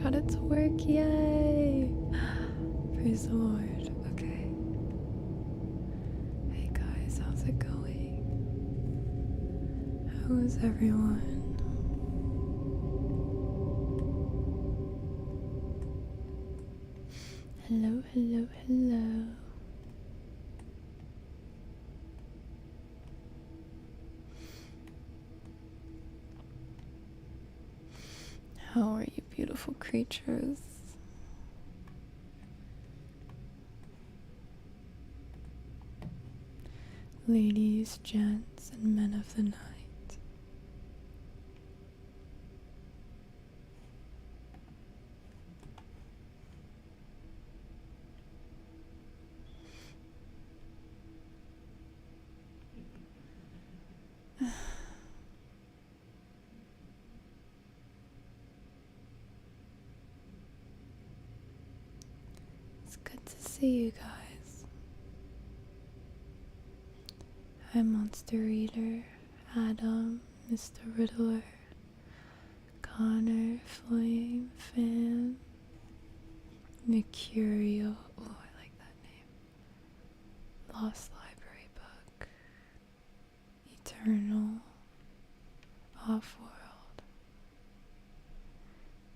got it to work, yay! Praise the Lord. Okay. Hey guys, how's it going? How is everyone? Hello, hello, hello. How are you, beautiful creatures? Ladies, gents, and men of the night. It's good to see you guys. Hi, Monster Eater, Adam, Mr. Riddler, Connor, Flame, Fan, Mercurio. Oh, I like that name. Lost Library Book, Eternal, Offworld,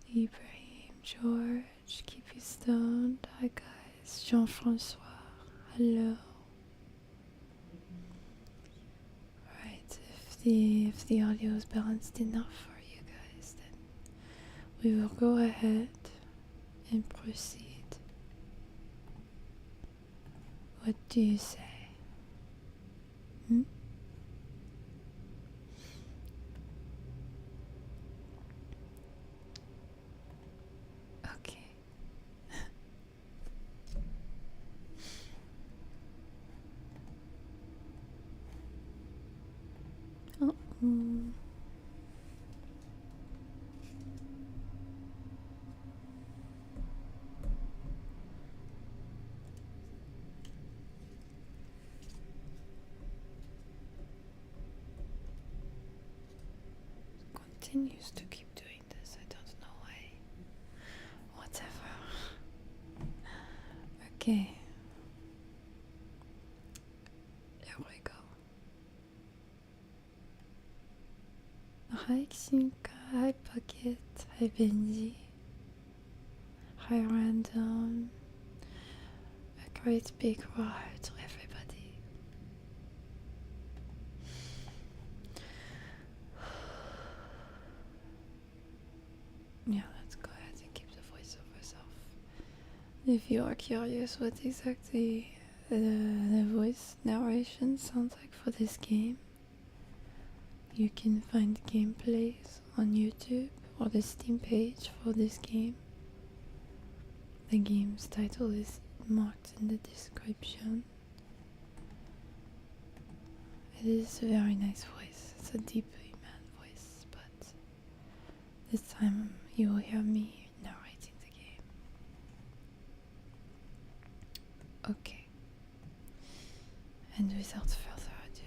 Ibrahim, George, Keep You Stoned. Hi guys, Jean-Francois, hello. Right, if the audio is balanced enough for you guys, then we will go ahead and proceed. What do you say? Hmm? Okay. Uh-oh. Continues to keep doing this. I don't know why. Whatever. Okay. Here we go. Hi Xinka, hi Pocket, hi Benji, hi Random. A great big roar to everybody. Yeah, let's go ahead and keep the voiceovers off. If you are curious what exactly the voice narration sounds like for this game, you can find gameplays on YouTube or the Steam page for this game. The game's title is marked in the description. It is a very nice voice. It's a deeply man voice, but this time you will hear me narrating the game. Okay. And without further ado,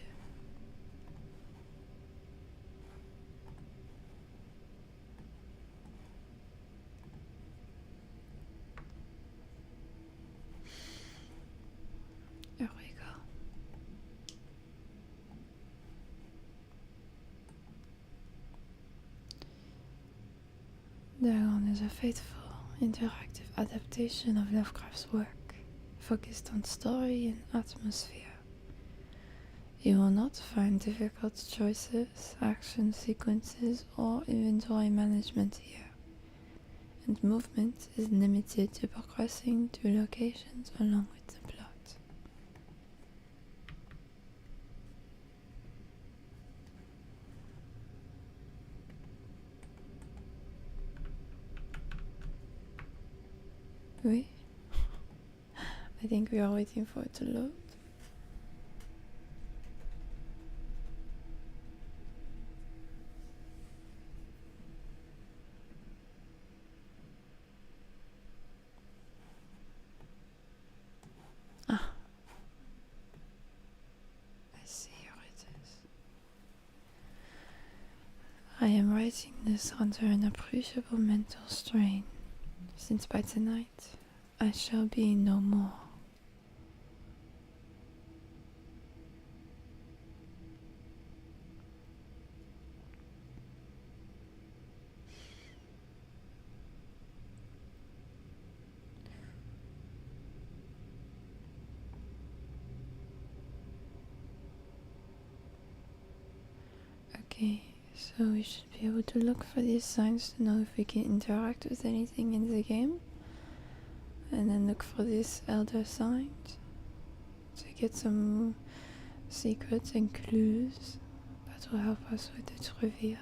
here we go. Dagon is a faithful, interactive adaptation of Lovecraft's work, focused on story and atmosphere. You will not find difficult choices, action sequences, or inventory management here, and movement is limited to progressing to locations along with the plot. Oui. I think we are waiting for it to load. Ah. I see, here it is. I am writing this under an appreciable mental strain. since by tonight I shall be no more. Okay, so we should be able to look for these signs to know if we can interact with anything in the game. And then look for these elder signs to get some secrets and clues that will help us with the trivia.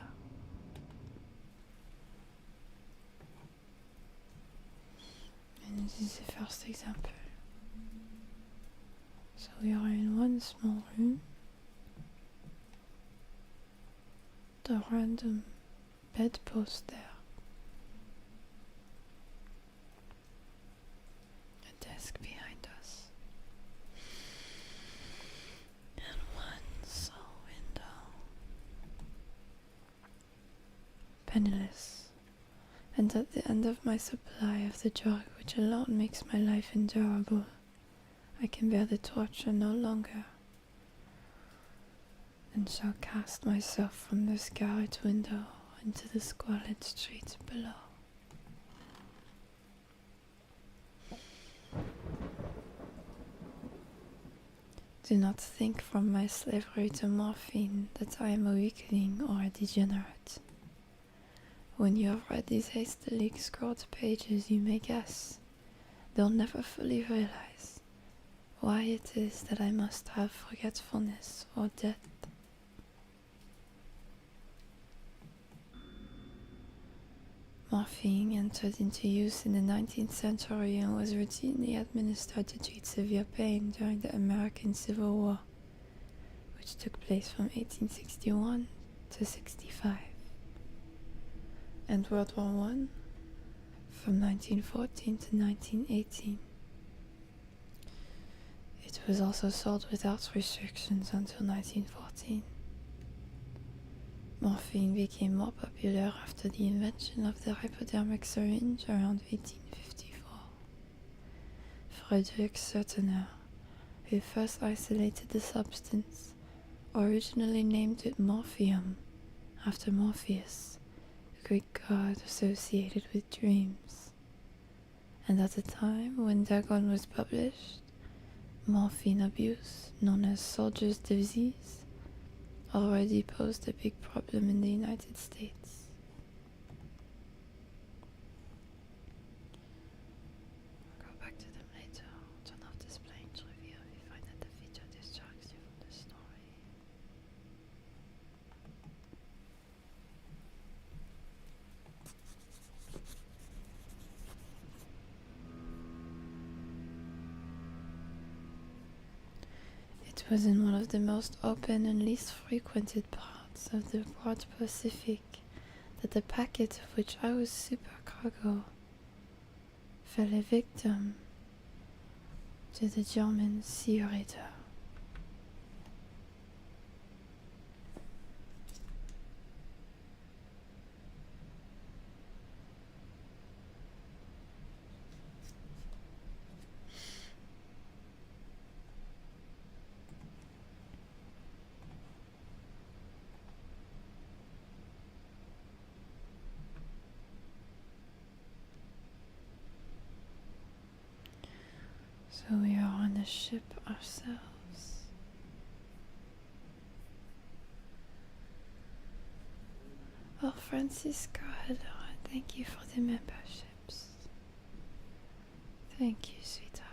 And this is the first example. So we are in one small room. The random bedpost there. A desk behind us. And one sole window. Penniless. And at the end of my supply of the drug which alone makes my life endurable, I can bear the torture no longer, and shall cast myself from this garret window into the squalid street below. Do not think from my slavery to morphine that I am a weakling or a degenerate. When you have read these hastily scrawled pages, you may guess, though never fully realize, why it is that I must have forgetfulness or death. Morphine entered into use in the 19th century and was routinely administered to treat severe pain during the American Civil War, which took place from 1861 to 65, and World War I from 1914 to 1918. It was also sold without restrictions until 1914. Morphine became more popular after the invention of the hypodermic syringe around 1854. Frederick Sertiner, who first isolated the substance, originally named it morphium after Morpheus, the Greek god associated with dreams. And at the time when Dagon was published, morphine abuse, known as soldier's disease, already posed a big problem in the United States. I'll go back to them later. Turn off displaying trivia if you find that the feature distracts you from the story. It was in one of the most open and least frequented parts of the broad Pacific that the packet of which I was supercargo fell a victim to the German 𝗖𝗢𝗡𝗧. So we are on a ship ourselves. Oh, Francisco, hello, and thank you for the memberships. Thank you, sweetheart.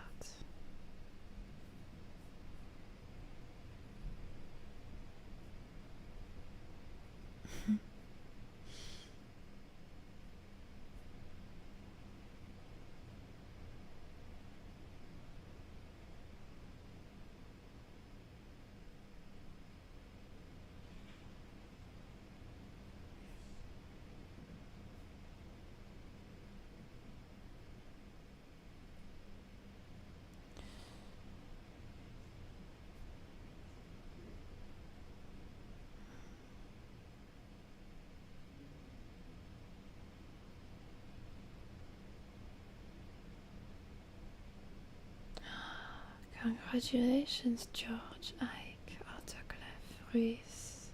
Congratulations, George Ike Autoclave Ruiz.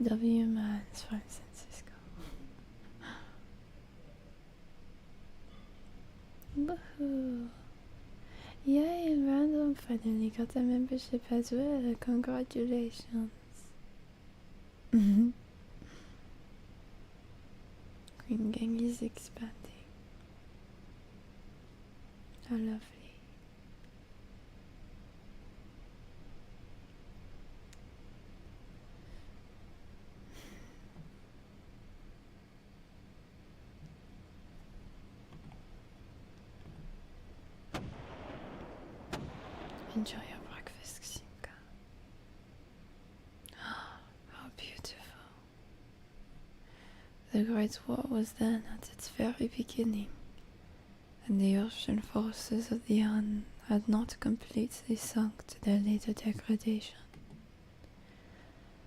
W. Mans from San Francisco. Woohoo! Yay, Random finally got a membership as well. Congratulations. Green Gang is expanding. How lovely. Enjoy your breakfast, Xinka. How beautiful. The Great War was then at its very beginning, and the ocean forces of the Han had not completely sunk to their later degradation,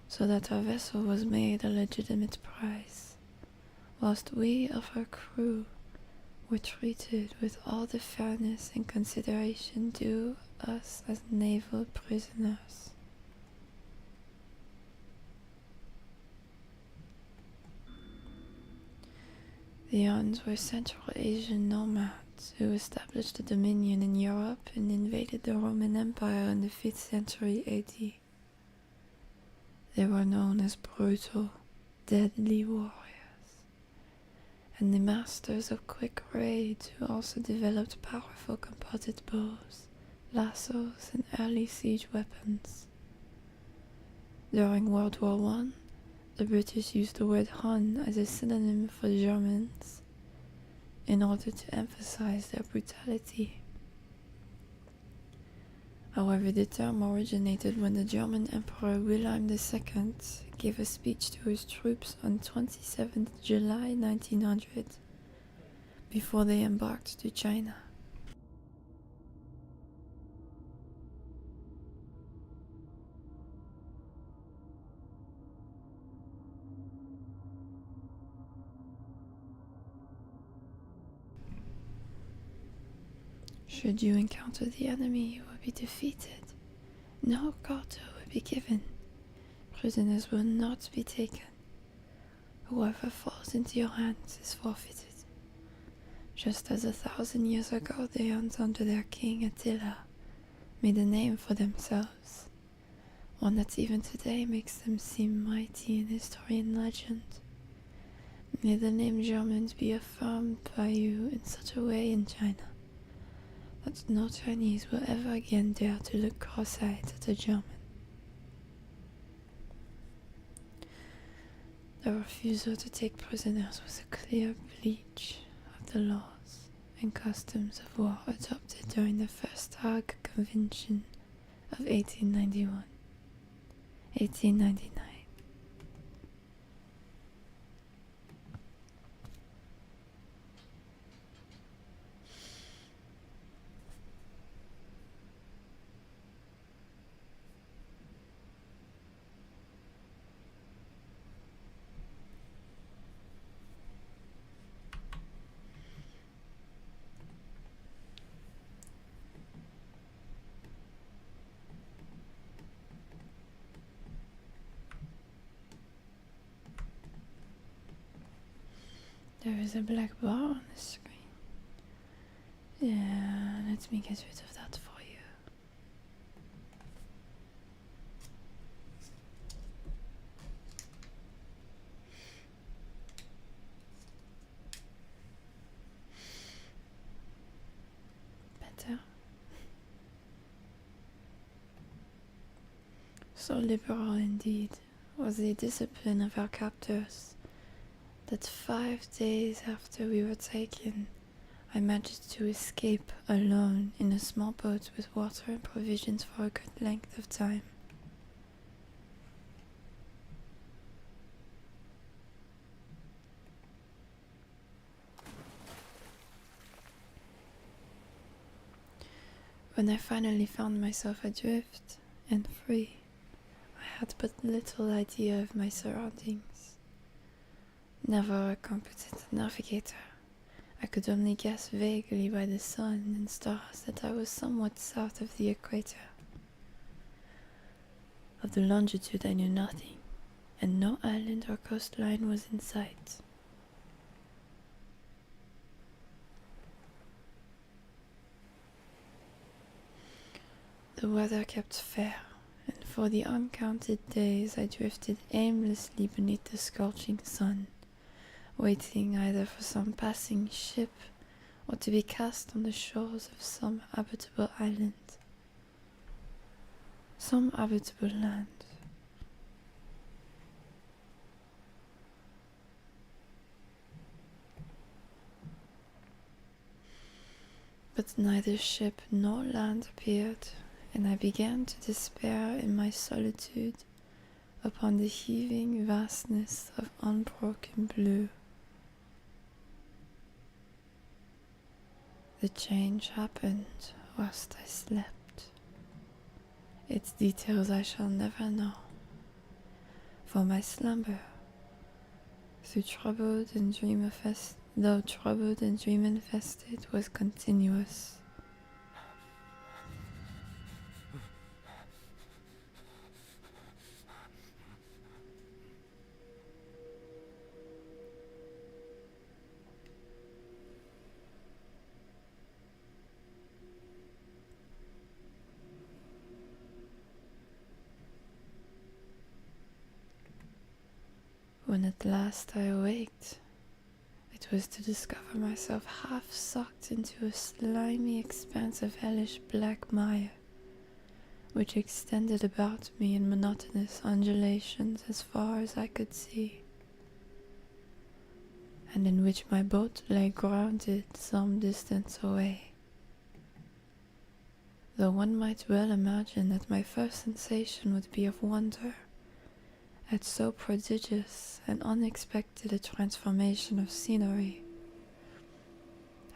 so that our vessel was made a legitimate prize, whilst we of her crew were treated with all the fairness and consideration due us as naval prisoners. The Huns were Central Asian nomads who established a dominion in Europe and invaded the Roman Empire in the 5th century AD. They were known as brutal, deadly warriors, and the masters of quick raids who also developed powerful composite bows, lassos, and early siege weapons. During World War I, the British used the word Hun as a synonym for Germans in order to emphasize their brutality. However, the term originated when the German Emperor Wilhelm II gave a speech to his troops on 27th July 1900 before they embarked to China. Should you encounter the enemy, you will be defeated. No quarter will be given. Prisoners will not be taken. Whoever falls into your hands is forfeited. Just as 1,000 years ago the Huns under their king Attila made a name for themselves, one that even today makes them seem mighty in history and legend. May the name Germans be affirmed by you in such a way in China that no Chinese will ever again dare to look cross-eyed at a German. The refusal to take prisoners was a clear breach of the laws and customs of war adopted during the First Hague Convention of 1899. There is a black bar on the screen. Yeah, let me get rid of that for you. Better. So liberal indeed was the discipline of our captors that 5 days after we were taken, I managed to escape alone in a small boat with water and provisions for a good length of time. When I finally found myself adrift and free, I had but little idea of my surroundings. Never a competent navigator, I could only guess vaguely by the sun and stars that I was somewhat south of the equator. Of the longitude I knew nothing, and no island or coastline was in sight. The weather kept fair, and for the uncounted days I drifted aimlessly beneath the scorching sun, waiting either for some passing ship or to be cast on the shores of some habitable island, some habitable land. But neither ship nor land appeared, and I began to despair in my solitude upon the heaving vastness of unbroken blue. The change happened whilst I slept. Its details I shall never know, for my slumber, though troubled and dream infested, was continuous. When at last I awaked, it was to discover myself half sucked into a slimy expanse of hellish black mire, which extended about me in monotonous undulations as far as I could see, and in which my boat lay grounded some distance away. Though one might well imagine that my first sensation would be of wonder at so prodigious and unexpected a transformation of scenery,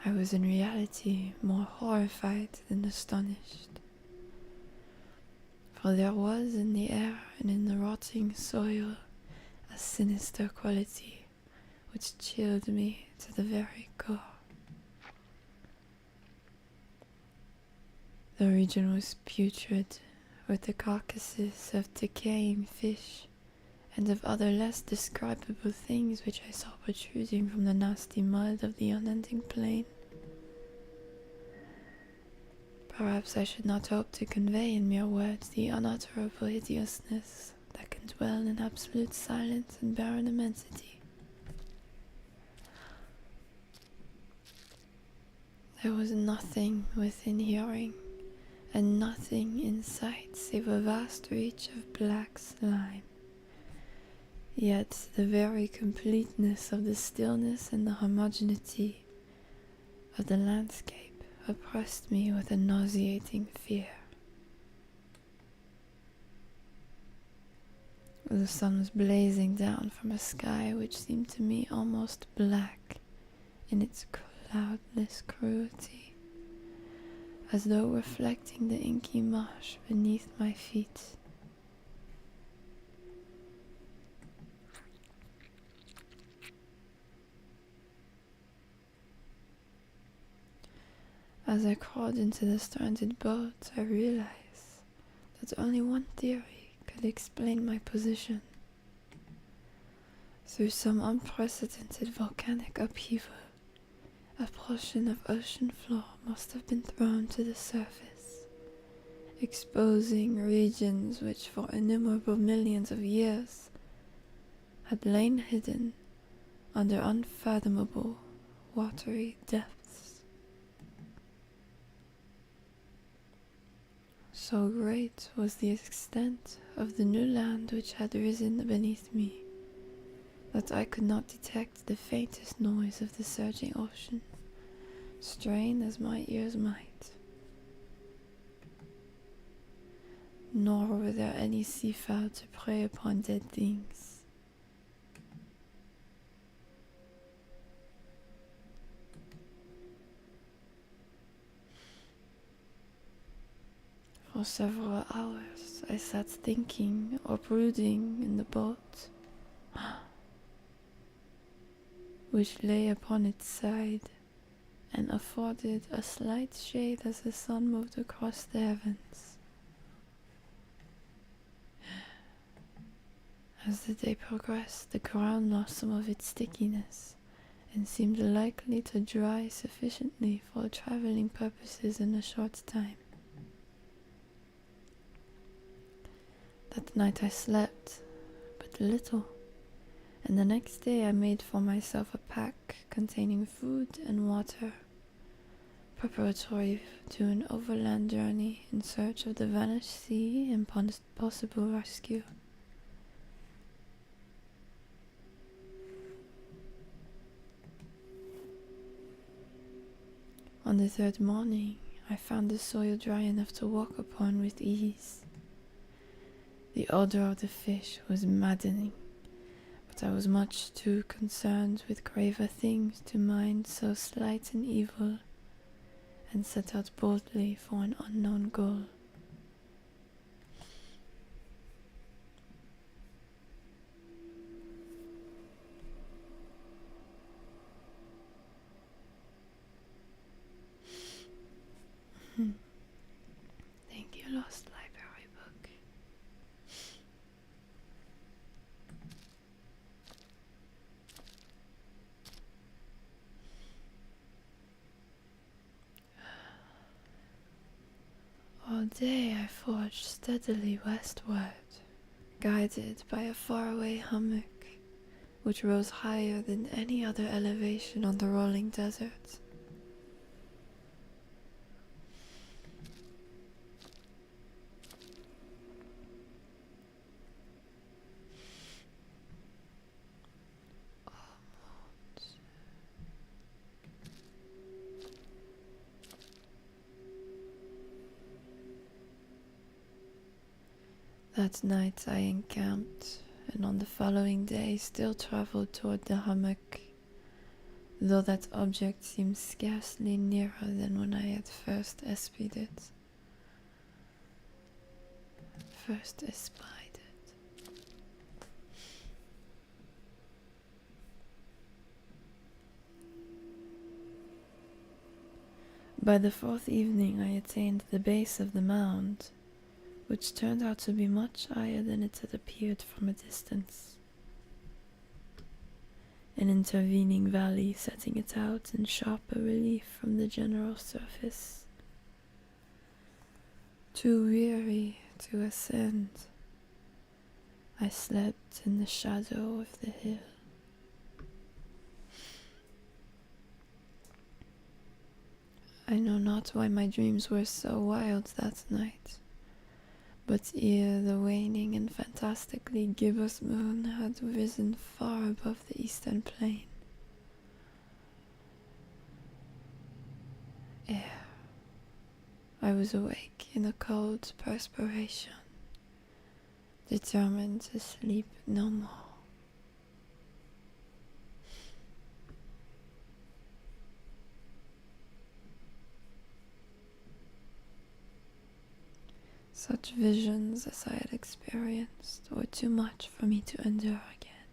I was in reality more horrified than astonished. For there was in the air and in the rotting soil a sinister quality which chilled me to the very core. The region was putrid, with the carcasses of decaying fish and of other less describable things which I saw protruding from the nasty mud of the unending plain. Perhaps I should not hope to convey in mere words the unutterable hideousness that can dwell in absolute silence and barren immensity. There was nothing within hearing, and nothing in sight save a vast reach of black slime. Yet the very completeness of the stillness and the homogeneity of the landscape oppressed me with a nauseating fear. The sun was blazing down from a sky which seemed to me almost black in its cloudless cruelty, as though reflecting the inky marsh beneath my feet. As I crawled into the stranded boat, I realized that only one theory could explain my position. Through some unprecedented volcanic upheaval, a portion of ocean floor must have been thrown to the surface, exposing regions which for innumerable millions of years had lain hidden under unfathomable watery depths. So great was the extent of the new land which had risen beneath me, that I could not detect the faintest noise of the surging ocean, strain as my ears might. Nor were there any seafowl to prey upon dead things. For several hours I sat thinking or brooding in the boat, which lay upon its side, and afforded a slight shade as the sun moved across the heavens. As the day progressed, the ground lost some of its stickiness and seemed likely to dry sufficiently for traveling purposes in a short time. That night I slept, but little, and the next day I made for myself a pack containing food and water, preparatory to an overland journey in search of the vanished sea and possible rescue. On the third morning, I found the soil dry enough to walk upon with ease. The odor of the fish was maddening, but I was much too concerned with graver things to mind so slight an evil, and set out boldly for an unknown goal. Thank you, Lost Library Book. All day I forged steadily westward, guided by a faraway hummock which rose higher than any other elevation on the rolling desert. That night I encamped, and on the following day still traveled toward the hummock, though that object seemed scarcely nearer than when I had first espied it. By the fourth evening I attained the base of the mound, which turned out to be much higher than it had appeared from a distance. An intervening valley setting it out in sharper relief from the general surface. Too weary to ascend, I slept in the shadow of the hill. I know not why my dreams were so wild that night, but ere the waning and fantastically gibbous moon had risen far above the eastern plain, I was awake in a cold perspiration, determined to sleep no more. Such visions as I had experienced were too much for me to endure again,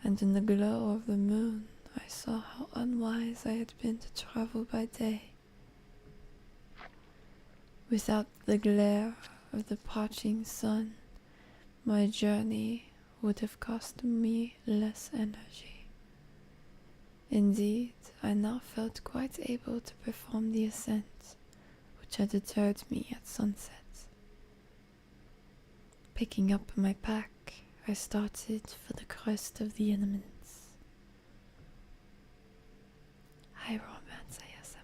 and in the glow of the moon I saw how unwise I had been to travel by day. Without the glare of the parching sun, my journey would have cost me less energy. Indeed, I now felt quite able to perform the ascent, which had deterred me at sunset. Picking up my pack, I started for the crest of the eminence. Hi, Romance ASMR.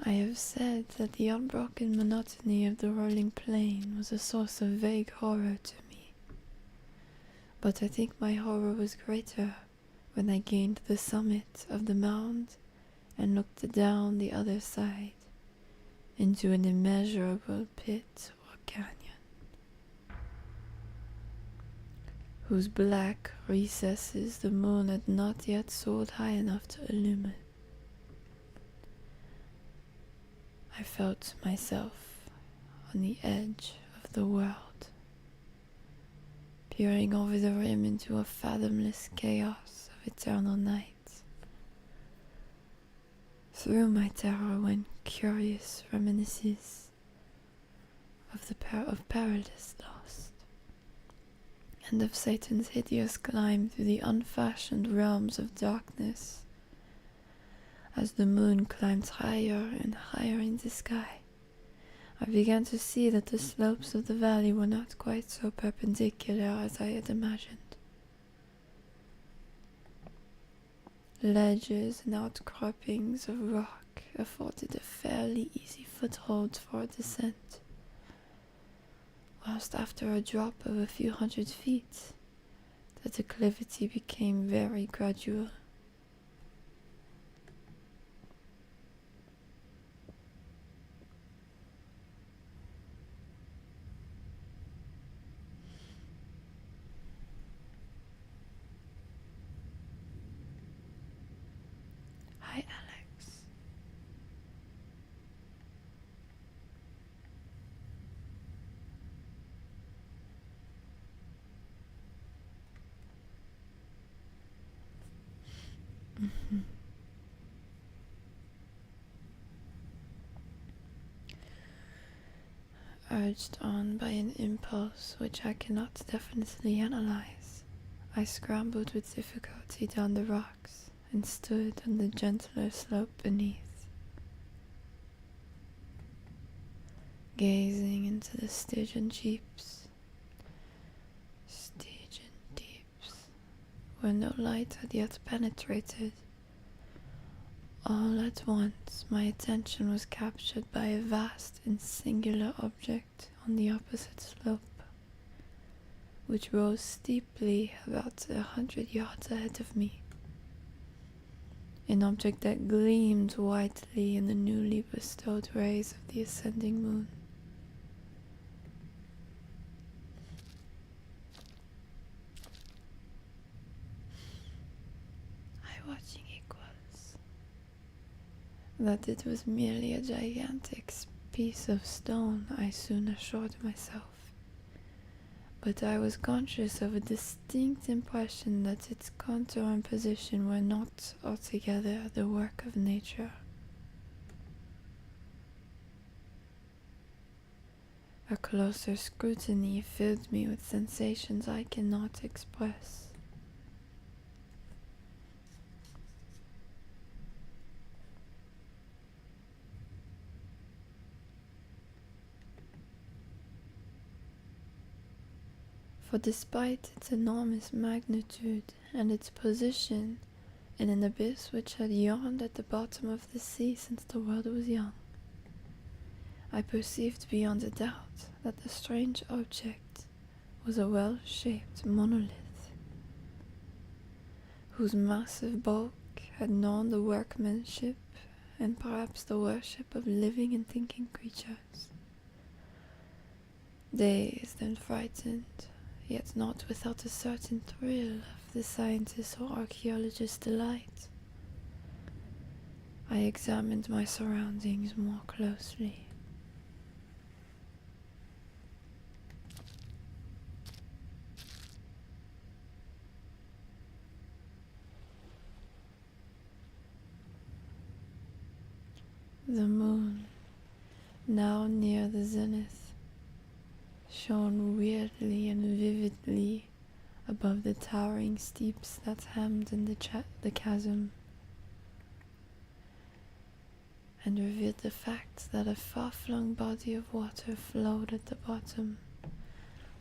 I have said that the unbroken monotony of the rolling plain was a source of vague horror to me, but I think my horror was greater when I gained the summit of the mound and looked down the other side into an immeasurable pit or canyon, whose black recesses the moon had not yet soared high enough to illumine. I felt myself on the edge of the world. peering over the rim into a fathomless chaos of eternal night. Through my terror went curious reminiscences of perilous lost, and of Satan's hideous climb through the unfashioned realms of darkness. As the moon climbed higher and higher in the sky, I began to see that the slopes of the valley were not quite so perpendicular as I had imagined. Ledges and outcroppings of rock afforded a fairly easy foothold for a descent, whilst after a drop of a few hundred feet, the declivity became very gradual. Hi, Alex. Urged on by an impulse which I cannot definitely analyze, I scrambled with difficulty down the rocks and stood on the gentler slope beneath, gazing into the Stygian deeps, where no light had yet penetrated. All at once my attention was captured by a vast and singular object on the opposite slope, which rose steeply about 100 yards ahead of me. An object that gleamed whitely in the newly bestowed rays of the ascending moon. Watching equals. That it was merely a gigantic piece of stone, I soon assured myself, but I was conscious of a distinct impression that its contour and position were not altogether the work of nature. A closer scrutiny filled me with sensations I cannot express. For despite its enormous magnitude and its position in an abyss which had yawned at the bottom of the sea since the world was young, I perceived beyond a doubt that the strange object was a well-shaped monolith, whose massive bulk had known the workmanship and perhaps the worship of living and thinking creatures. Dazed and frightened, yet not without a certain thrill of the scientist's or archaeologist's delight, I examined my surroundings more closely. The moon, now near the zenith, shone weirdly and vividly above the towering steeps that hemmed in the chasm, and revealed the fact that a far-flung body of water flowed at the bottom,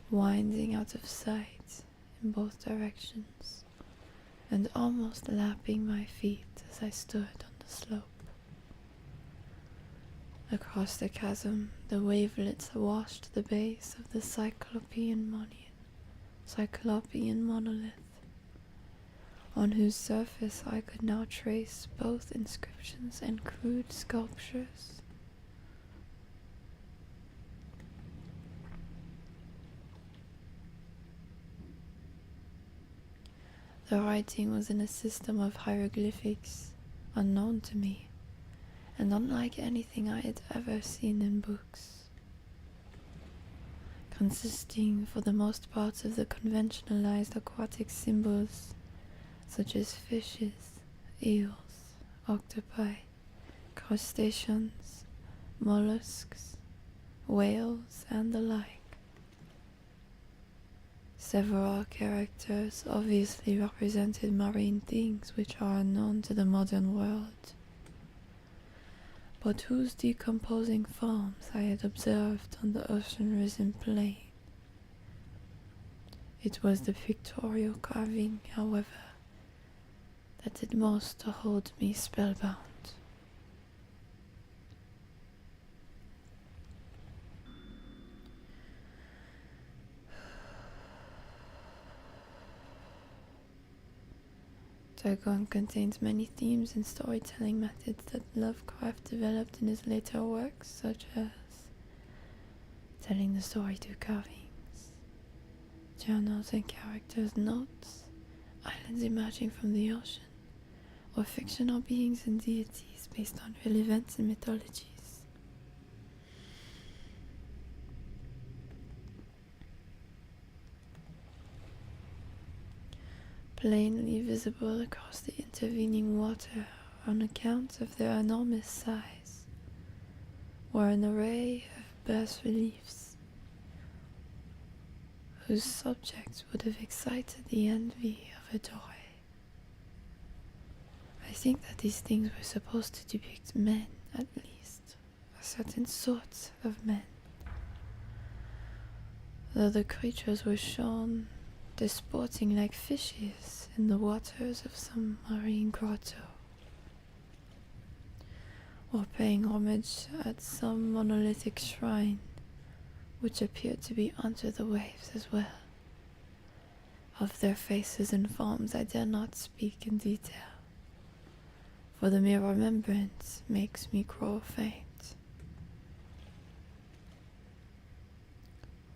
winding out of sight in both directions, and almost lapping my feet as I stood on the slope. Across the chasm, the wavelets washed the base of the Cyclopean monolith, on whose surface I could now trace both inscriptions and crude sculptures. The writing was in a system of hieroglyphics unknown to me, and unlike anything I had ever seen in books. consisting for the most part of the conventionalized aquatic symbols such as fishes, eels, octopi, crustaceans, mollusks, whales, and the like. Several characters obviously represented marine things which are unknown to the modern world, but whose decomposing forms I had observed on the ocean-risen plain. It was the pictorial carving, however, that did most to hold me spellbound. Dagon contains many themes and storytelling methods that Lovecraft developed in his later works, such as telling the story through carvings, journals and characters' notes, islands emerging from the ocean, or fictional beings and deities based on real events and mythologies. Plainly visible across the intervening water on account of their enormous size were an array of bas-reliefs whose subjects would have excited the envy of a Doré. I think that these things were supposed to depict men, at least, a certain sort of men, though the creatures were shown disporting like fishes in the waters of some marine grotto, or paying homage at some monolithic shrine which appeared to be under the waves as well. Of their faces and forms I dare not speak in detail, for the mere remembrance makes me grow faint.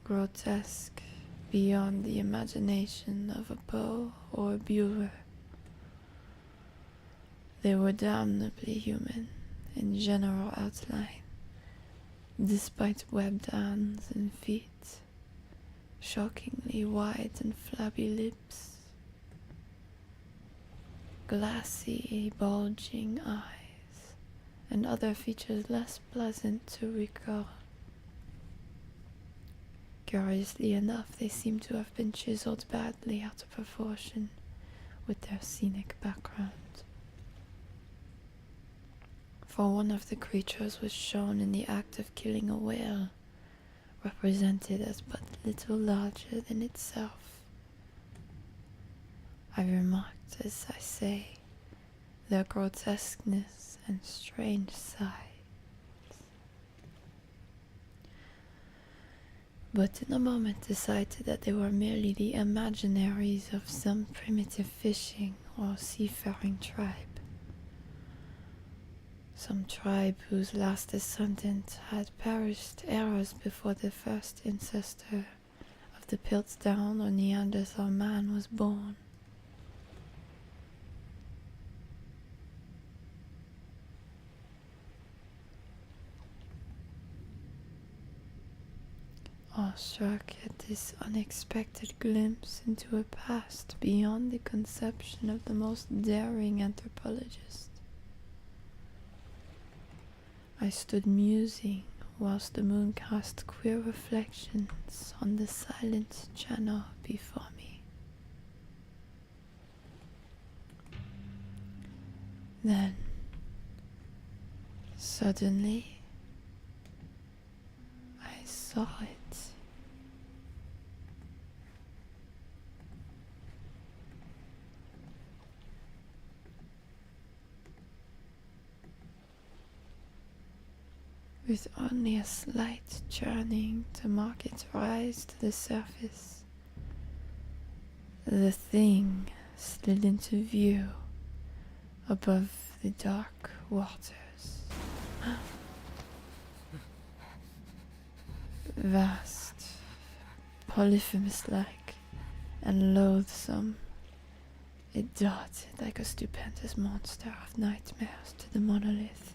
Grotesque beyond the imagination of a Poe or a Bueller, they were damnably human in general outline, despite webbed hands and feet, shockingly wide and flabby lips, glassy, bulging eyes, and other features less pleasant to recall. Curiously enough, they seem to have been chiseled badly out of proportion with their scenic background. For one of the creatures was shown in the act of killing a whale, represented as but little larger than itself. I remarked, as I say, their grotesqueness and strange size. But in a moment decided that they were merely the imaginaries of some primitive fishing or seafaring tribe. Some tribe whose last descendant had perished eras before the first ancestor of the Piltdown or Neanderthal man was born. Awestruck at this unexpected glimpse into a past beyond the conception of the most daring anthropologist, I stood musing whilst the moon cast queer reflections on the silent channel before me. Then, suddenly, I saw it. With only a slight churning to mark its rise to the surface, the thing slid into view above the dark waters. Vast, polyphemus-like, and loathsome, it darted like a stupendous monster of nightmares to the monolith.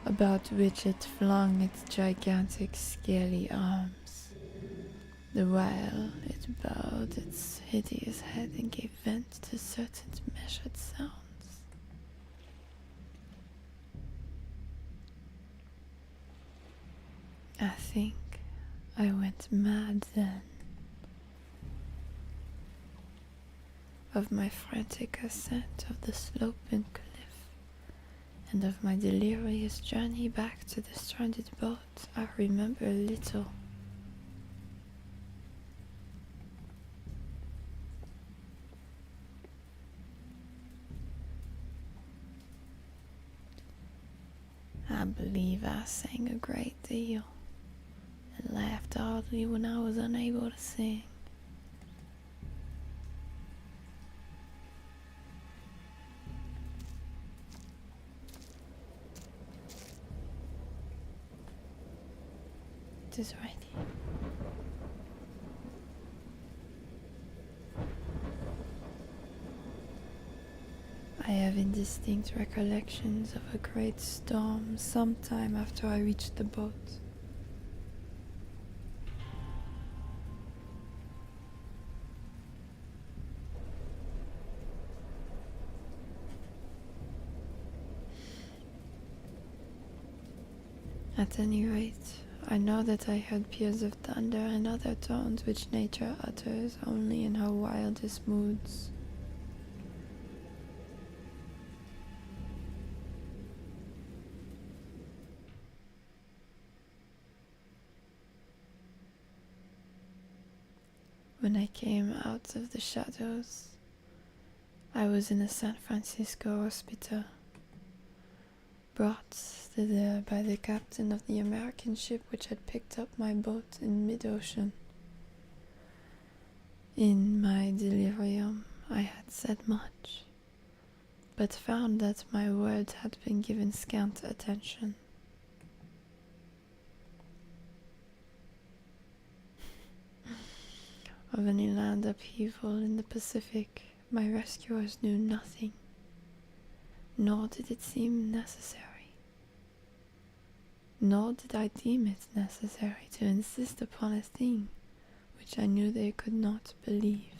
about which it flung its gigantic scaly arms, the while it bowed its hideous head and gave vent to certain measured sounds. I think I went mad then, of my frantic ascent of the sloping cliff, and of my delirious journey back to the stranded boat. I remember little. I believe I sang a great deal and laughed hardly when I was unable to sing. It is ready. I have indistinct recollections of a great storm sometime after I reached the boat. At any rate, I know that I heard peals of thunder and other tones which nature utters only in her wildest moods. When I came out of the shadows, I was in a San Francisco hospital, brought thither by the captain of the American ship which had picked up my boat in mid-ocean. In my delirium I had said much, but found that my words had been given scant attention. Of any land upheaval in the Pacific, my rescuers knew nothing, nor did it seem necessary. Nor did I deem it necessary to insist upon a thing which I knew they could not believe.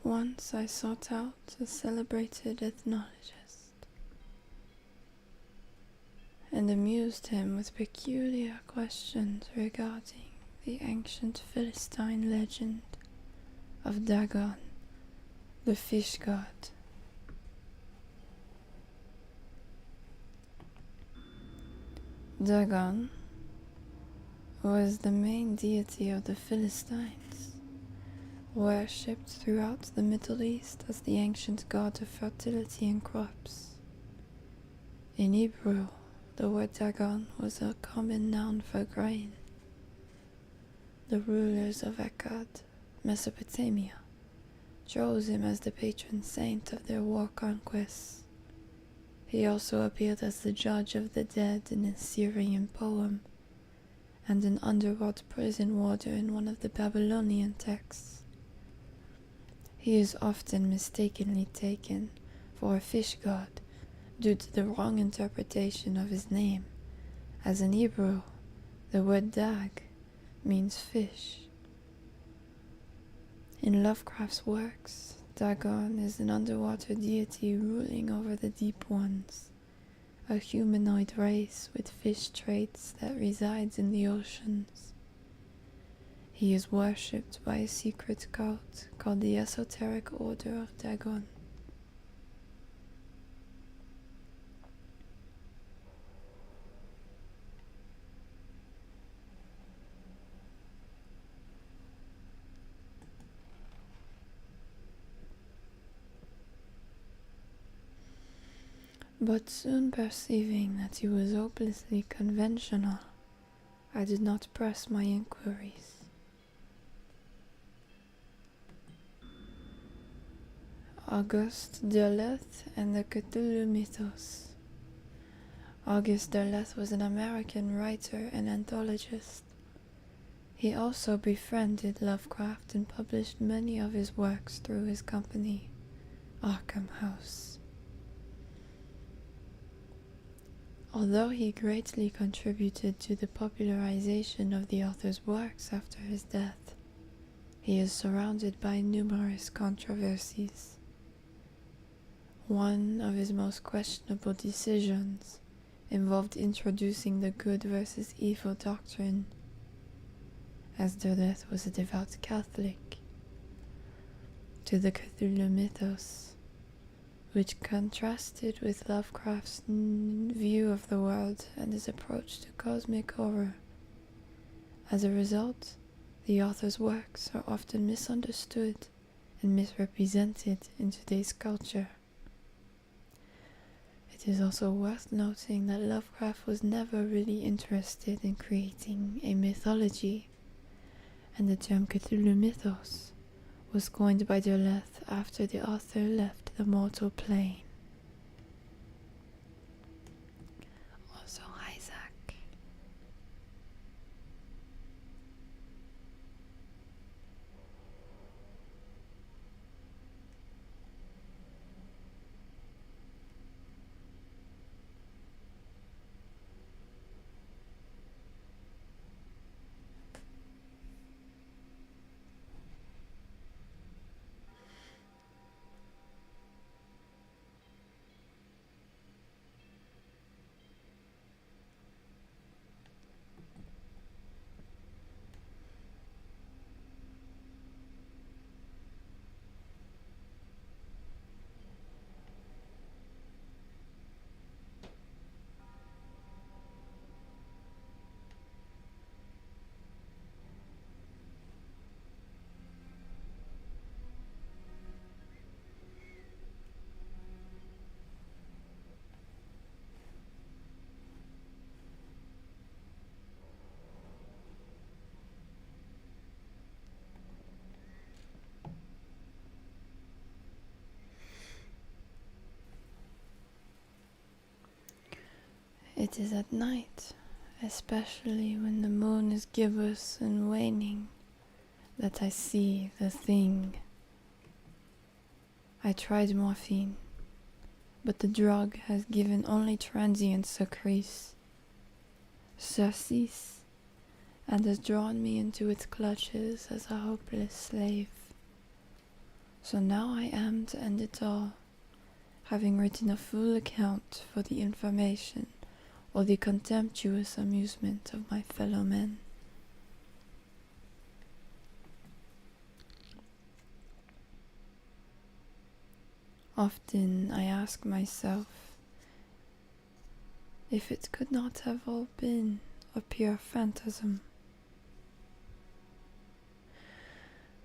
Once I sought out a celebrated ethnologist and amused him with peculiar questions regarding the ancient Philistine legend of Dagon, the fish god. Dagon was the main deity of the Philistines, worshipped throughout the Middle East as the ancient god of fertility and crops. In Hebrew, the word Dagon was a common noun for grain. The rulers of Akkad Mesopotamia chose him as the patron saint of their war conquests. He also appeared as the judge of the dead in a Syrian poem, and an underworld prison warder in one of the Babylonian texts. He is often mistakenly taken for a fish god due to the wrong interpretation of his name, as in Hebrew, the word dag means fish. In Lovecraft's works, Dagon is an underwater deity ruling over the deep ones, a humanoid race with fish traits that resides in the oceans. He is worshipped by a secret cult called the Esoteric Order of Dagon. But soon perceiving that he was hopelessly conventional, I did not press my inquiries. Auguste Derleth and the Cthulhu Mythos. Auguste Derleth was an American writer and anthologist. He also befriended Lovecraft and published many of his works through his company, Arkham House. Although he greatly contributed to the popularization of the author's works after his death, he is surrounded by numerous controversies. One of his most questionable decisions involved introducing the good versus evil doctrine, as Derleth was a devout Catholic, to the Cthulhu mythos, which contrasted with Lovecraft's view of the world and his approach to cosmic horror. As a result, the author's works are often misunderstood and misrepresented in today's culture. It is also worth noting that Lovecraft was never really interested in creating a mythology, and the term Cthulhu mythos was coined by Derleth after the author left the mortal plane. Also, Isaac. It is at night, especially when the moon is gibbous and waning, that I see the thing. I tried morphine, but the drug has given only transient 𝗖𝗓𝗧𝗧, and has drawn me into its clutches as a hopeless slave. So now I am to end it all, having written a full account for the information or the contemptuous amusement of my fellow men. Often I ask myself if it could not have all been a pure phantasm,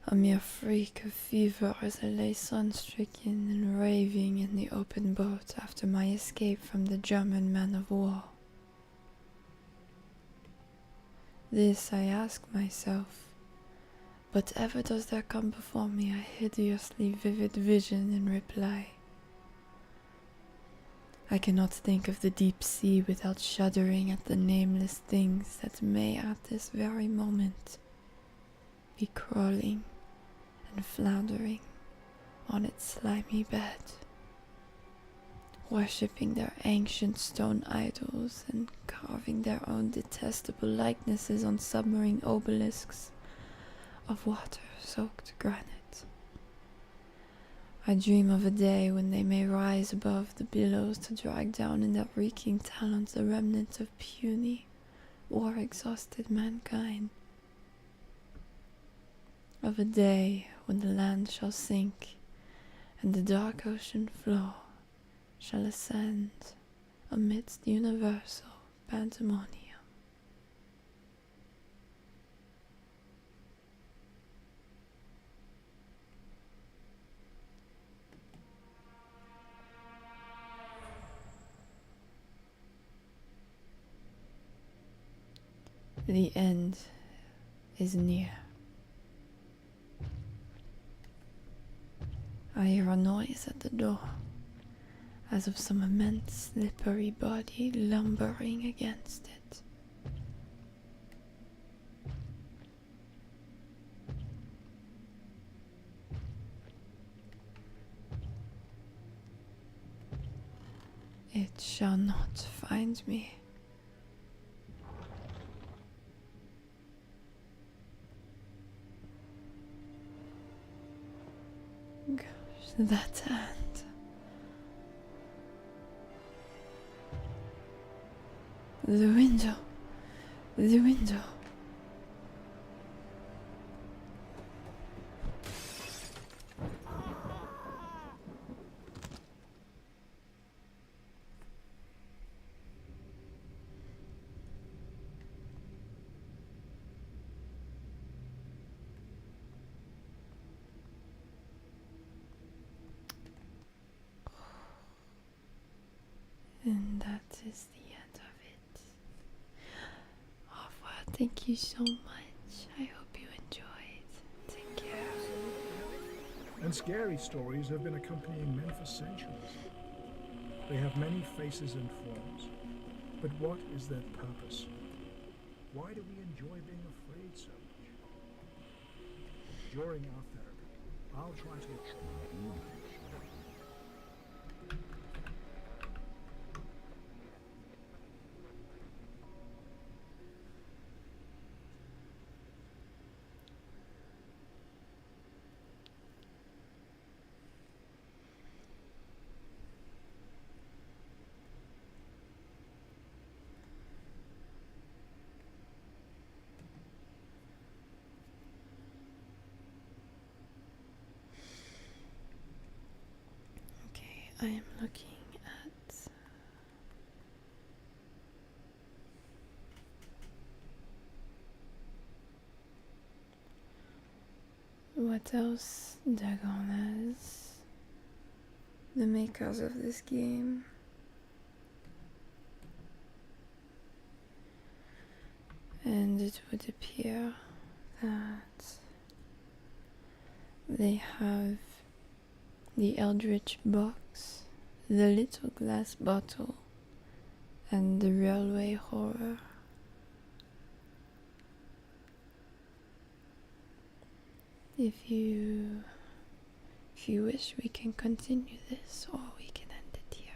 a mere freak of fever as I lay sun-stricken and raving in the open boat after my escape from the German man-of-war. This I ask myself, But ever does there come before me a hideously vivid vision in reply. I cannot think of the deep sea without shuddering at the nameless things that may at this very moment be crawling and floundering on its slimy bed, worshipping their ancient stone idols and carving their own detestable likenesses on submarine obelisks of water-soaked granite. I dream of a day when they may rise above the billows to drag down in their reeking talons the remnants of puny, war-exhausted mankind. Of a day when the land shall sink and the dark ocean floor shall ascend amidst universal pandemonium. The end is near. I hear a noise at the door, as of some immense slippery body lumbering against it. It shall not find me. Gosh, that hand. The window. The window. And that is the end of it. Au revoir. Thank you so much. I hope you enjoyed. Take care. And scary stories have been accompanying men for centuries. They have many faces and forms. But what is their purpose? Why do we enjoy being afraid so much? During our therapy, I'll try to I am looking at what else Dagon has, the makers of this game. And it would appear that they have the Eldritch box, the little glass bottle, and the railway horror. If you wish, we can continue this, or we can end it here.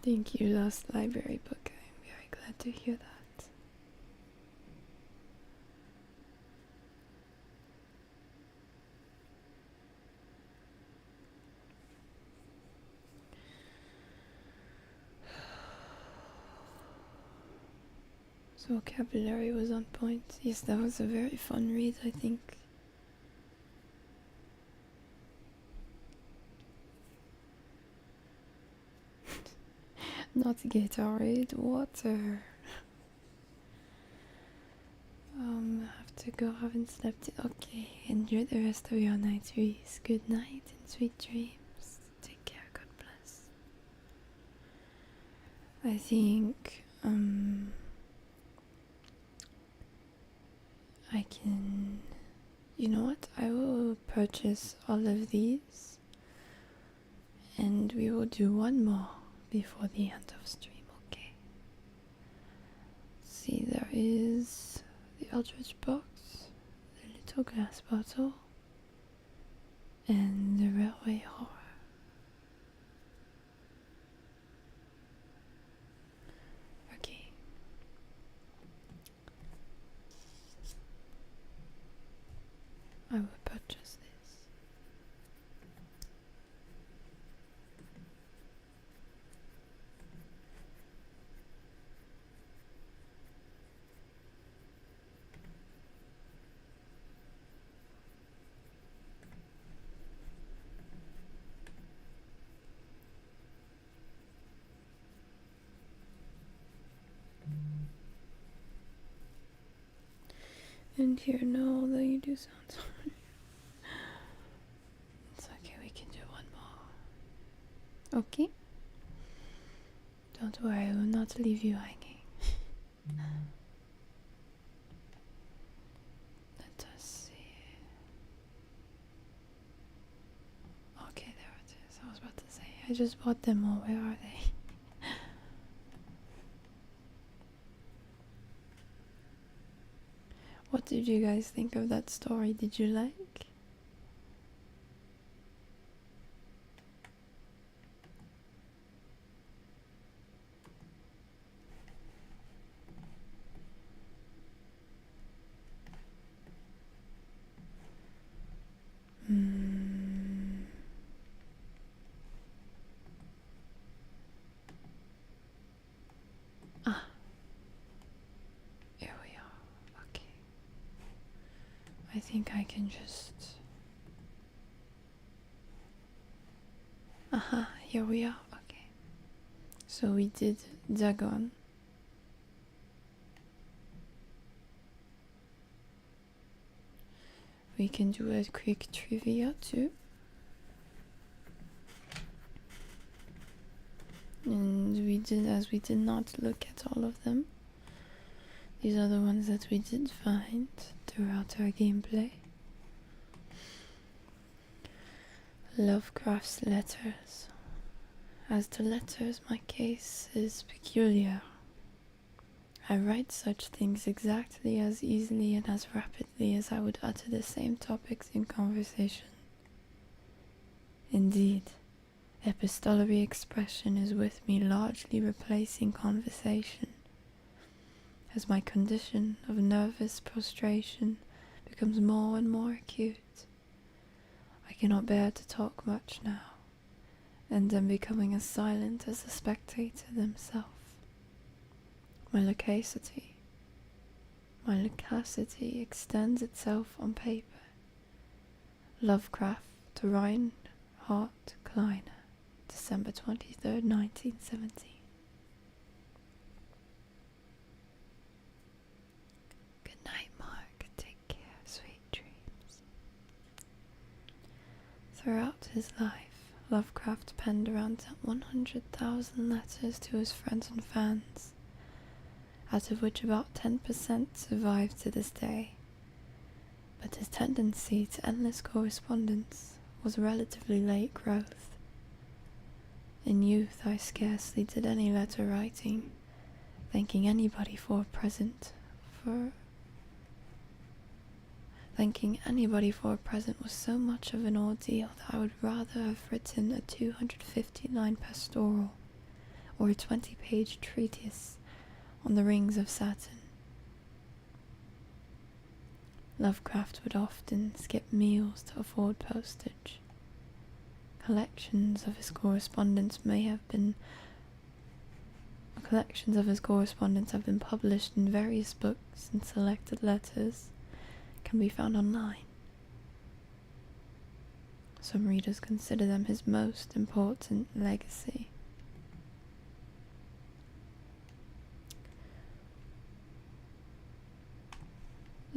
Thank you, Lost Library Book. I'm very glad to hear that. So vocabulary was on point. Yes, that was a very fun read, I think. Not Gatorade, water. go, haven't slept. Okay, enjoy the rest of your night, thiiis. Good night and sweet dreams. Take care, God bless. I think, I can, you know what, I will purchase all of these and we will do one more before the end of stream, okay? See, there is the Eldritch box, the little glass bottle, and the railway horror. Okay. I will purchase this. And here no, although you do sound sorry. It's okay, we can do one more. Okay? Don't worry, I will not leave you hanging. Let us see. Okay, there it is. I was about to say, I just bought them all. Where are they? What did you guys think of that story? Did you like? Ah. Here we are. Okay. I think I can just... Aha, here we are. Okay. So we did Dagon. We can do a quick trivia too. And we did, as we did not look at all of them, these are the ones that we did find throughout our gameplay. Lovecraft's letters. As to letters, my case is peculiar. I write such things exactly as easily and as rapidly as I would utter the same topics in conversation. Indeed, epistolary expression is with me largely replacing conversation, as my condition of nervous prostration becomes more and more acute. I cannot bear to talk much now, and am becoming as silent as the spectator themselves. My loquacity extends itself on paper. Lovecraft to Reinhard Kleiner, December 23rd, 1917. Good night, Mark. Take care. Sweet dreams. Throughout his life, Lovecraft penned around 100,000 letters to his friends and fans, out of which about 10% survive to this day. But his tendency to endless correspondence was relatively late growth. In youth, I scarcely did any letter writing, thanking anybody for a present was so much of an ordeal that I would rather have written a 250-line pastoral or a 20-page treatise on the rings of Saturn. Lovecraft would often skip meals to afford postage. Collections of his correspondence have been published in various books, and selected letters can be found online. Some readers consider them his most important legacy.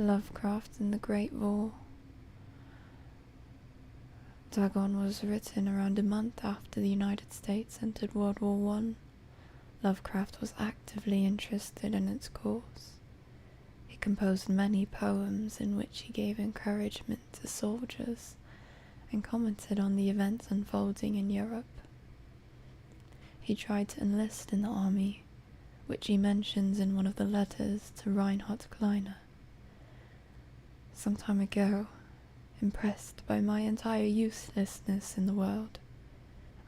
Lovecraft and the Great War. Dagon was written around a month after the United States entered World War I. Lovecraft was actively interested in its cause. He composed many poems in which he gave encouragement to soldiers and commented on the events unfolding in Europe. He tried to enlist in the army, which he mentions in one of the letters to Reinhard Kleine. Some time ago, impressed by my entire uselessness in the world,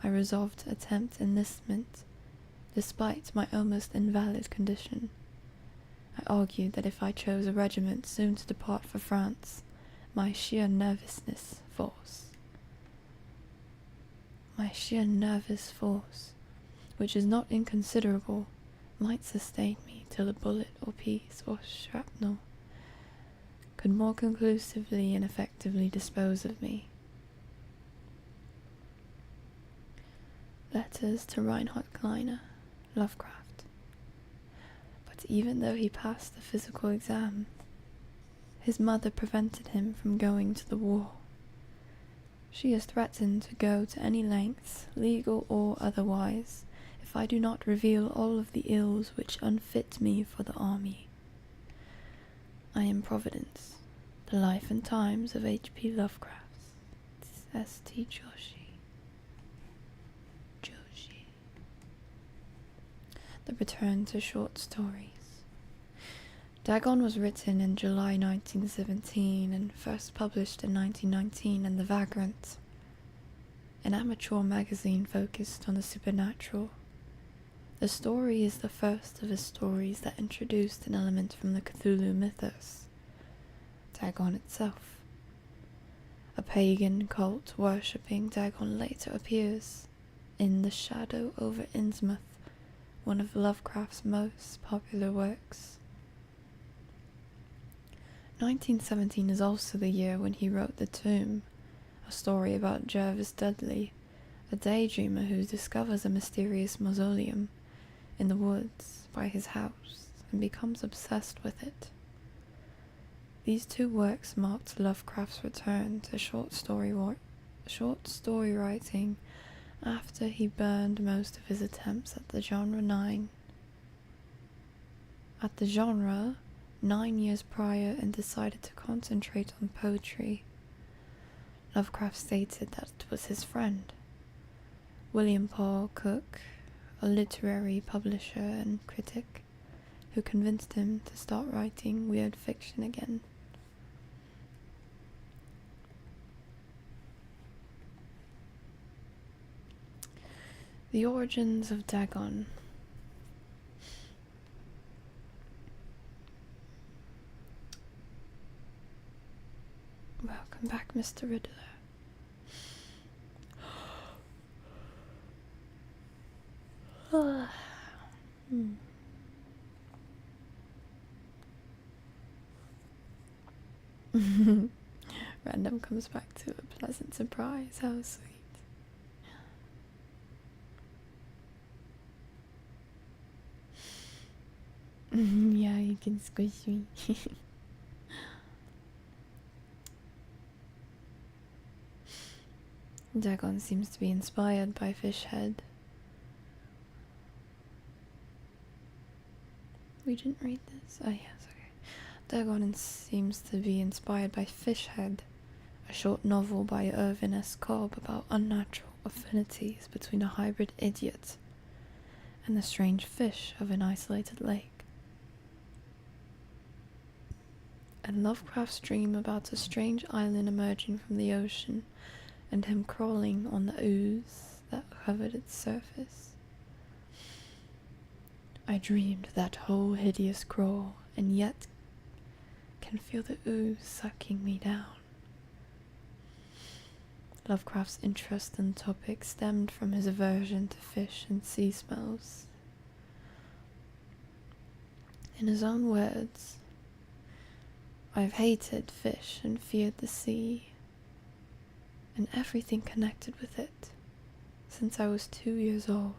I resolved to attempt enlistment despite my almost invalid condition. I argued that if I chose a regiment soon to depart for France, my sheer nervous force, which is not inconsiderable, might sustain me till a bullet or piece or shrapnel could more conclusively and effectively dispose of me. Letters to Reinhard Kleine, Lovecraft. But even though he passed the physical exam, his mother prevented him from going to the war. She has threatened to go to any lengths, legal or otherwise, if I do not reveal all of the ills which unfit me for the army. I am Providence, the life and times of H.P. Lovecraft. S.T. Joshi. The Return to Short Stories. Dagon was written in July 1917 and first published in 1919 in The Vagrant, an amateur magazine focused on the supernatural. The story is the first of his stories that introduced an element from the Cthulhu mythos, Dagon itself. A pagan cult worshipping Dagon later appears in The Shadow over Innsmouth, one of Lovecraft's most popular works. 1917 is also the year when he wrote The Tomb, a story about Jervis Dudley, a daydreamer who discovers a mysterious mausoleum in the woods by his house and becomes obsessed with it. These two works marked Lovecraft's return to short story writing after he burned most of his attempts at the genre 9 years prior and decided to concentrate on poetry. Lovecraft stated that it was his friend, William Paul Cook, a literary publisher and critic, who convinced him to start writing weird fiction again. The origins of Dagon. Welcome back, Mr. Riddler. Random comes back to a pleasant surprise. How sweet. Yeah, you can squish me. Dagon seems to be inspired by Fishhead. We didn't read this? Oh yes, okay. Dagon seems to be inspired by Fishhead, a short novel by Irvin S. Cobb about unnatural affinities between a hybrid idiot and the strange fish of an isolated lake. And Lovecraft's dream about a strange island emerging from the ocean and him crawling on the ooze that covered its surface. I dreamed that whole hideous crawl, and yet can feel the ooze sucking me down. Lovecraft's interest in the topic stemmed from his aversion to fish and sea smells. In his own words, I've hated fish and feared the sea, and everything connected with it, since I was 2 years old.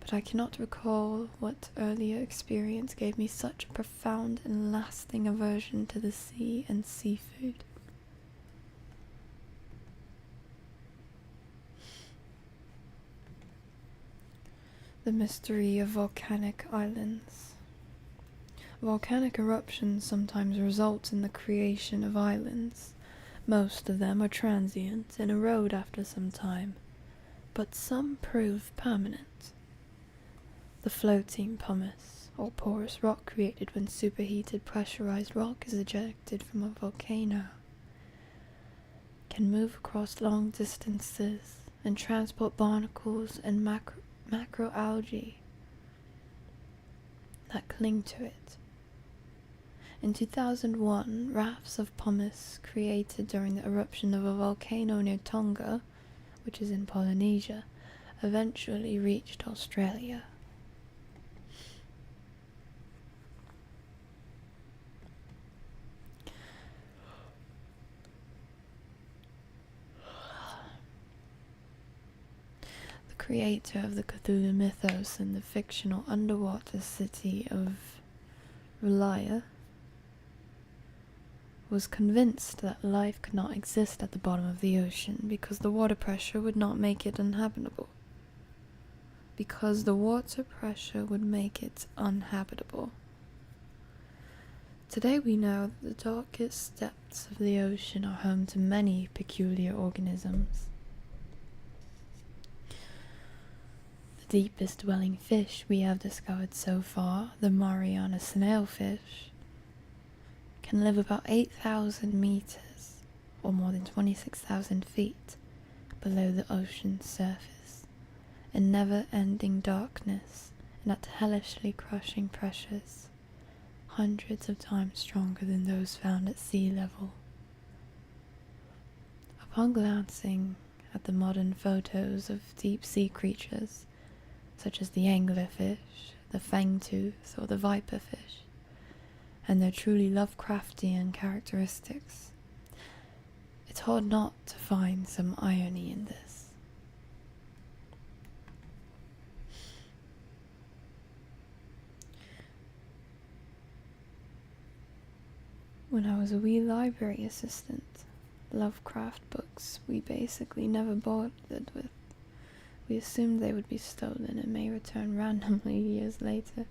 but I cannot recall what earlier experience gave me such a profound and lasting aversion to the sea and seafood. The mystery of volcanic islands. Volcanic eruptions sometimes result in the creation of islands. Most of them are transient and erode after some time, but some prove permanent. The floating pumice, or porous rock created when superheated pressurized rock is ejected from a volcano, can move across long distances and transport barnacles and macroalgae that cling to it. In 2001, rafts of pumice created during the eruption of a volcano near Tonga, which is in Polynesia, eventually reached Australia. The creator of the Cthulhu mythos and the fictional underwater city of Relaya was convinced that life could not exist at the bottom of the ocean because the water pressure would not make it uninhabitable. Today we know that the darkest depths of the ocean are home to many peculiar organisms. The deepest dwelling fish we have discovered so far, the Mariana snailfish, can live about 8,000 meters, or more than 26,000 feet, below the ocean's surface, in never-ending darkness and at hellishly crushing pressures, hundreds of times stronger than those found at sea level. Upon glancing at the modern photos of deep-sea creatures, such as the anglerfish, the fangtooth, or the viperfish, and their truly Lovecraftian characteristics, it's hard not to find some irony in this. When I was a wee library assistant, Lovecraft books we basically never bothered with. We assumed they would be stolen and may return randomly years later.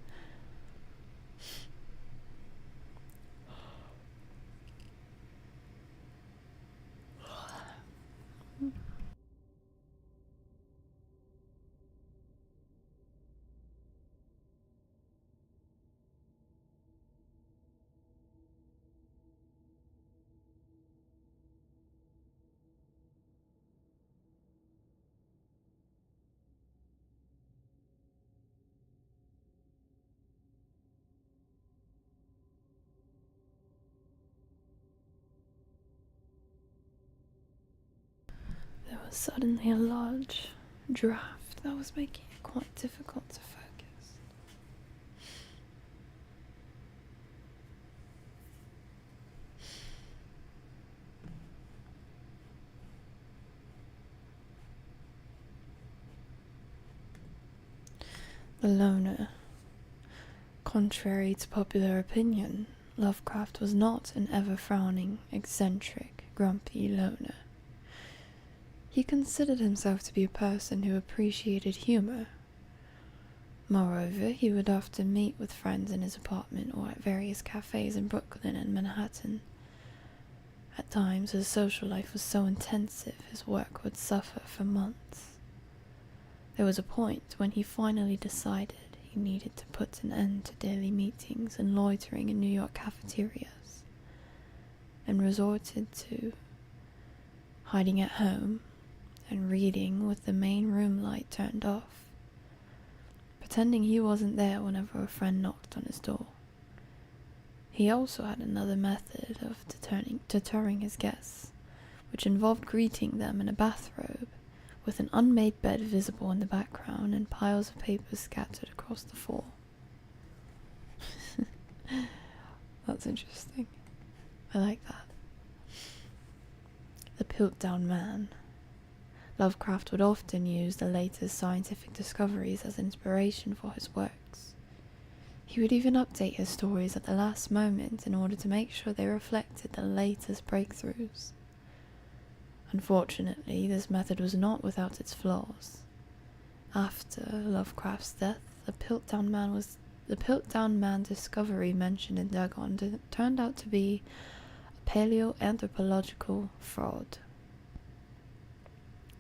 There was suddenly a large draft that was making it quite difficult to focus. The loner. Contrary to popular opinion, Lovecraft was not an ever-frowning, eccentric, grumpy loner. He considered himself to be a person who appreciated humor. Moreover, he would often meet with friends in his apartment or at various cafes in Brooklyn and Manhattan. At times, his social life was so intensive his work would suffer for months. There was a point when he finally decided he needed to put an end to daily meetings and loitering in New York cafeterias, and resorted to hiding at home and reading with the main room light turned off, pretending he wasn't there whenever a friend knocked on his door. He also had another method of deterring his guests, which involved greeting them in a bathrobe, with an unmade bed visible in the background and piles of papers scattered across the floor. That's interesting. I like that. The Piltdown Man. Lovecraft would often use the latest scientific discoveries as inspiration for his works. He would even update his stories at the last moment in order to make sure they reflected the latest breakthroughs. Unfortunately, this method was not without its flaws. After Lovecraft's death, the Piltdown Man discovery mentioned in Dagon turned out to be a paleoanthropological fraud.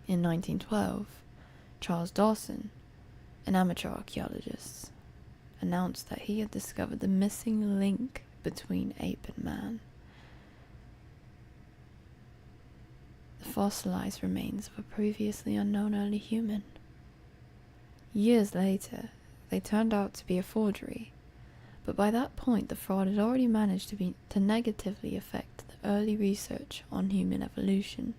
In 1912, Charles Dawson, an amateur archaeologist, announced that he had discovered the missing link between ape and man. The fossilized remains of a previously unknown early human. Years later, they turned out to be a forgery, but by that point the fraud had already managed to negatively affect the early research on human evolution.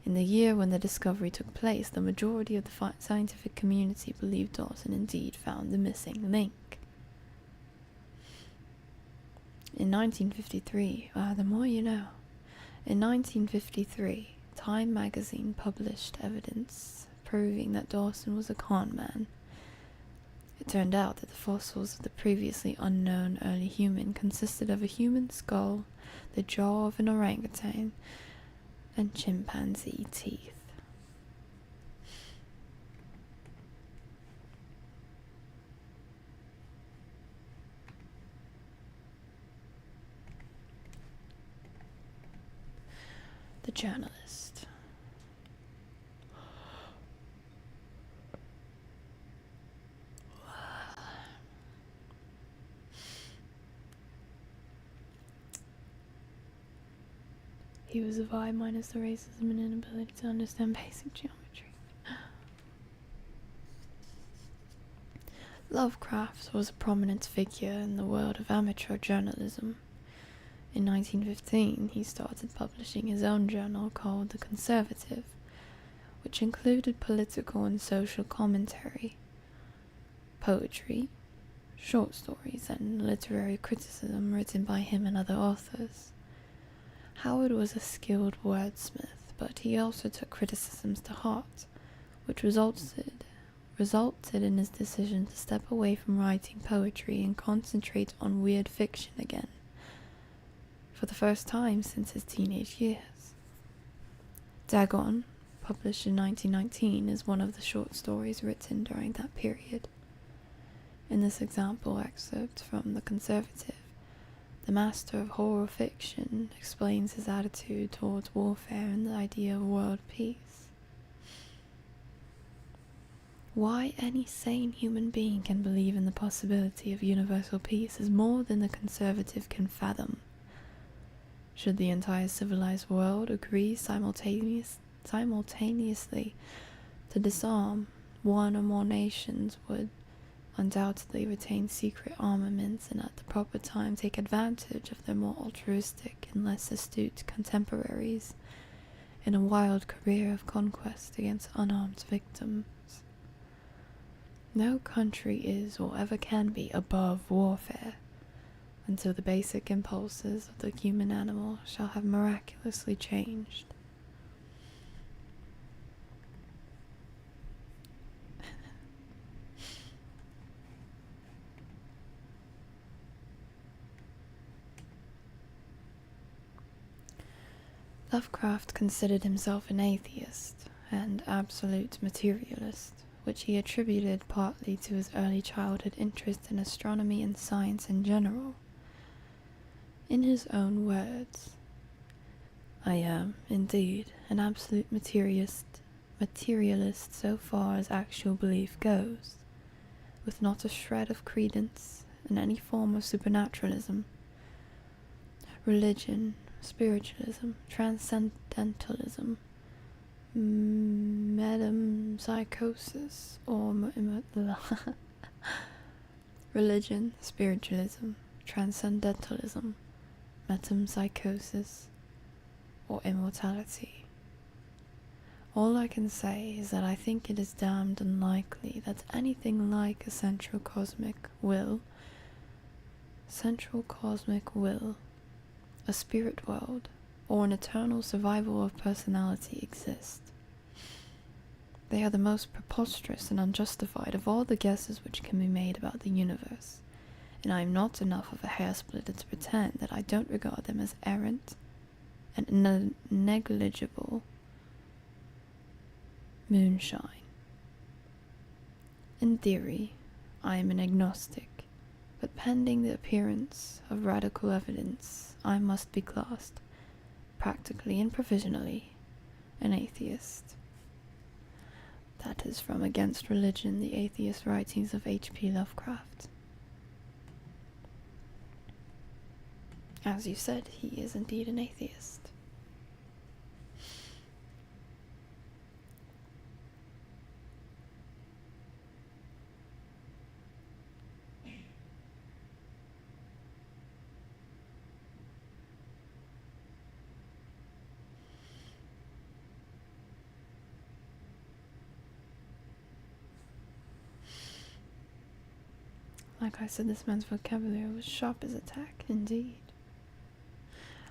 In the year when the discovery took place, the majority of the scientific community believed Dawson indeed found the missing link. In 1953, the more you know. In 1953, Time magazine published evidence proving that Dawson was a con man. It turned out that the fossils of the previously unknown early human consisted of a human skull, the jaw of an orangutan, and chimpanzee teeth. The journalist. He was of I minus the racism and inability to understand basic geometry. Lovecraft was a prominent figure in the world of amateur journalism. In 1915, he started publishing his own journal called The Conservative, which included political and social commentary, poetry, short stories, and literary criticism written by him and other authors. Howard was a skilled wordsmith, but he also took criticisms to heart, which resulted in his decision to step away from writing poetry and concentrate on weird fiction again, for the first time since his teenage years. Dagon, published in 1919, is one of the short stories written during that period. In this example excerpt from The Conservative, the master of horror fiction explains his attitude towards warfare and the idea of world peace. Why any sane human being can believe in the possibility of universal peace is more than the conservative can fathom. Should the entire civilized world agree simultaneously to disarm, one or more nations would undoubtedly retain secret armaments and at the proper time take advantage of their more altruistic and less astute contemporaries in a wild career of conquest against unarmed victims. No country is or ever can be above warfare until the basic impulses of the human animal shall have miraculously changed. Lovecraft considered himself an atheist and absolute materialist, which he attributed partly to his early childhood interest in astronomy and science in general. In his own words, "I am, indeed, an absolute materialist so far as actual belief goes, with not a shred of credence in any form of supernaturalism, religion, spiritualism, transcendentalism, metempsychosis, or religion, spiritualism, transcendentalism, metempsychosis, or immortality. All I can say is that I think it is damned unlikely that anything like a central cosmic will, a spirit world, or an eternal survival of personality exist. They are the most preposterous and unjustified of all the guesses which can be made about the universe, and I am not enough of a hair-splitter to pretend that I don't regard them as errant and negligible moonshine. In theory, I am an agnostic, but pending the appearance of radical evidence, I must be classed, practically and provisionally, an atheist. That is from Against Religion, the Atheist Writings of H.P. Lovecraft. As you said, he is indeed an atheist. Like I said, this man's vocabulary was sharp as a tack, indeed.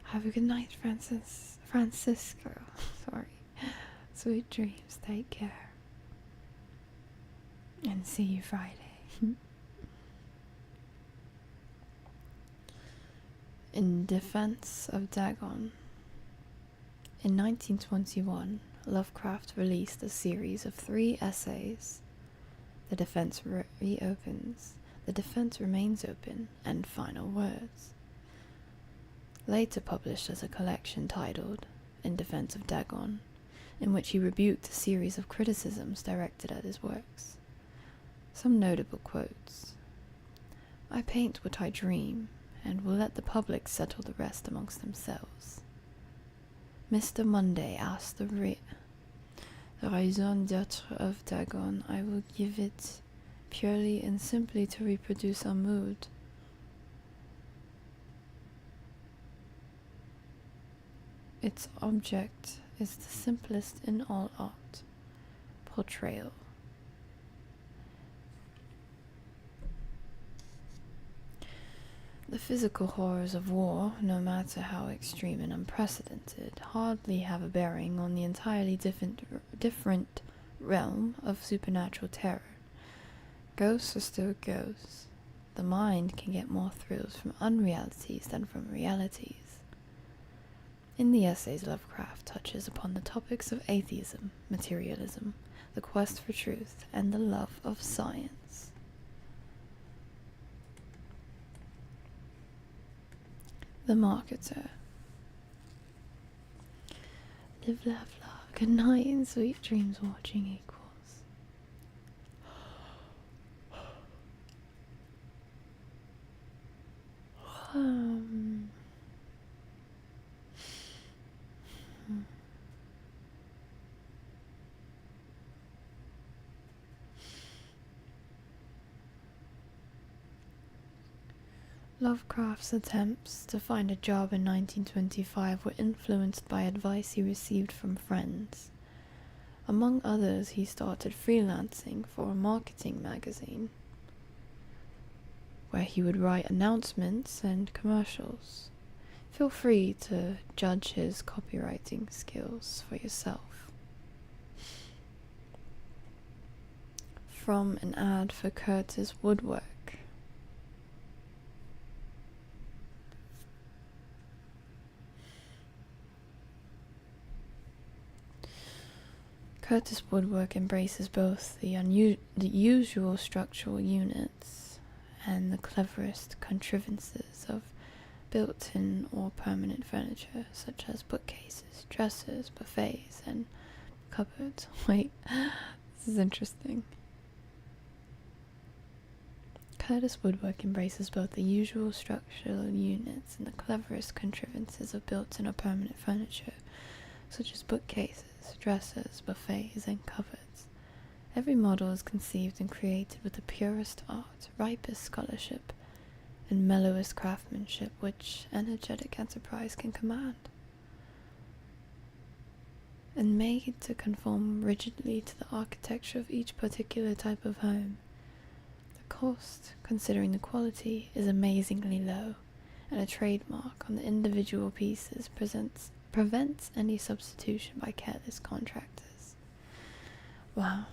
Have a good night, Francisco. Sorry. Sweet dreams, take care. And see you Friday. In defense of Dagon. In 1921, Lovecraft released a series of 3 essays. The defense reopens. The defense remains open, and final words. Later published as a collection titled In Defense of Dagon, in which he rebuked a series of criticisms directed at his works. Some notable quotes. I paint what I dream, and will let the public settle the rest amongst themselves. Mr. Monday asked the raison d'être of Dagon. I will give it purely and simply to reproduce a mood. Its object is the simplest in all art, portrayal. The physical horrors of war, no matter how extreme and unprecedented, hardly have a bearing on the entirely different realm of supernatural terror. Ghosts are still ghosts. The mind can get more thrills from unrealities than from realities. In the essays, Lovecraft touches upon the topics of atheism, materialism, the quest for truth, and the love of science. The Marketer. Live, laugh, love. Good night and sweet dreams watching equals. Lovecraft's attempts to find a job in 1925 were influenced by advice he received from friends. Among others, he started freelancing for a marketing magazine, where he would write announcements and commercials. Feel free to judge his copywriting skills for yourself. From an ad for Curtis Woodwork. Curtis Woodwork embraces both the usual structural units and the cleverest contrivances of built-in or permanent furniture, such as bookcases, dressers, buffets, and cupboards. Wait, this is interesting. Curtis Woodwork embraces both the usual structural units and the cleverest contrivances of built-in or permanent furniture, such as bookcases, dressers, buffets, and cupboards. Every model is conceived and created with the purest art, ripest scholarship, and mellowest craftsmanship which energetic enterprise can command, and made to conform rigidly to the architecture of each particular type of home. The cost, considering the quality, is amazingly low, and a trademark on the individual pieces prevents any substitution by careless contractors. Wow.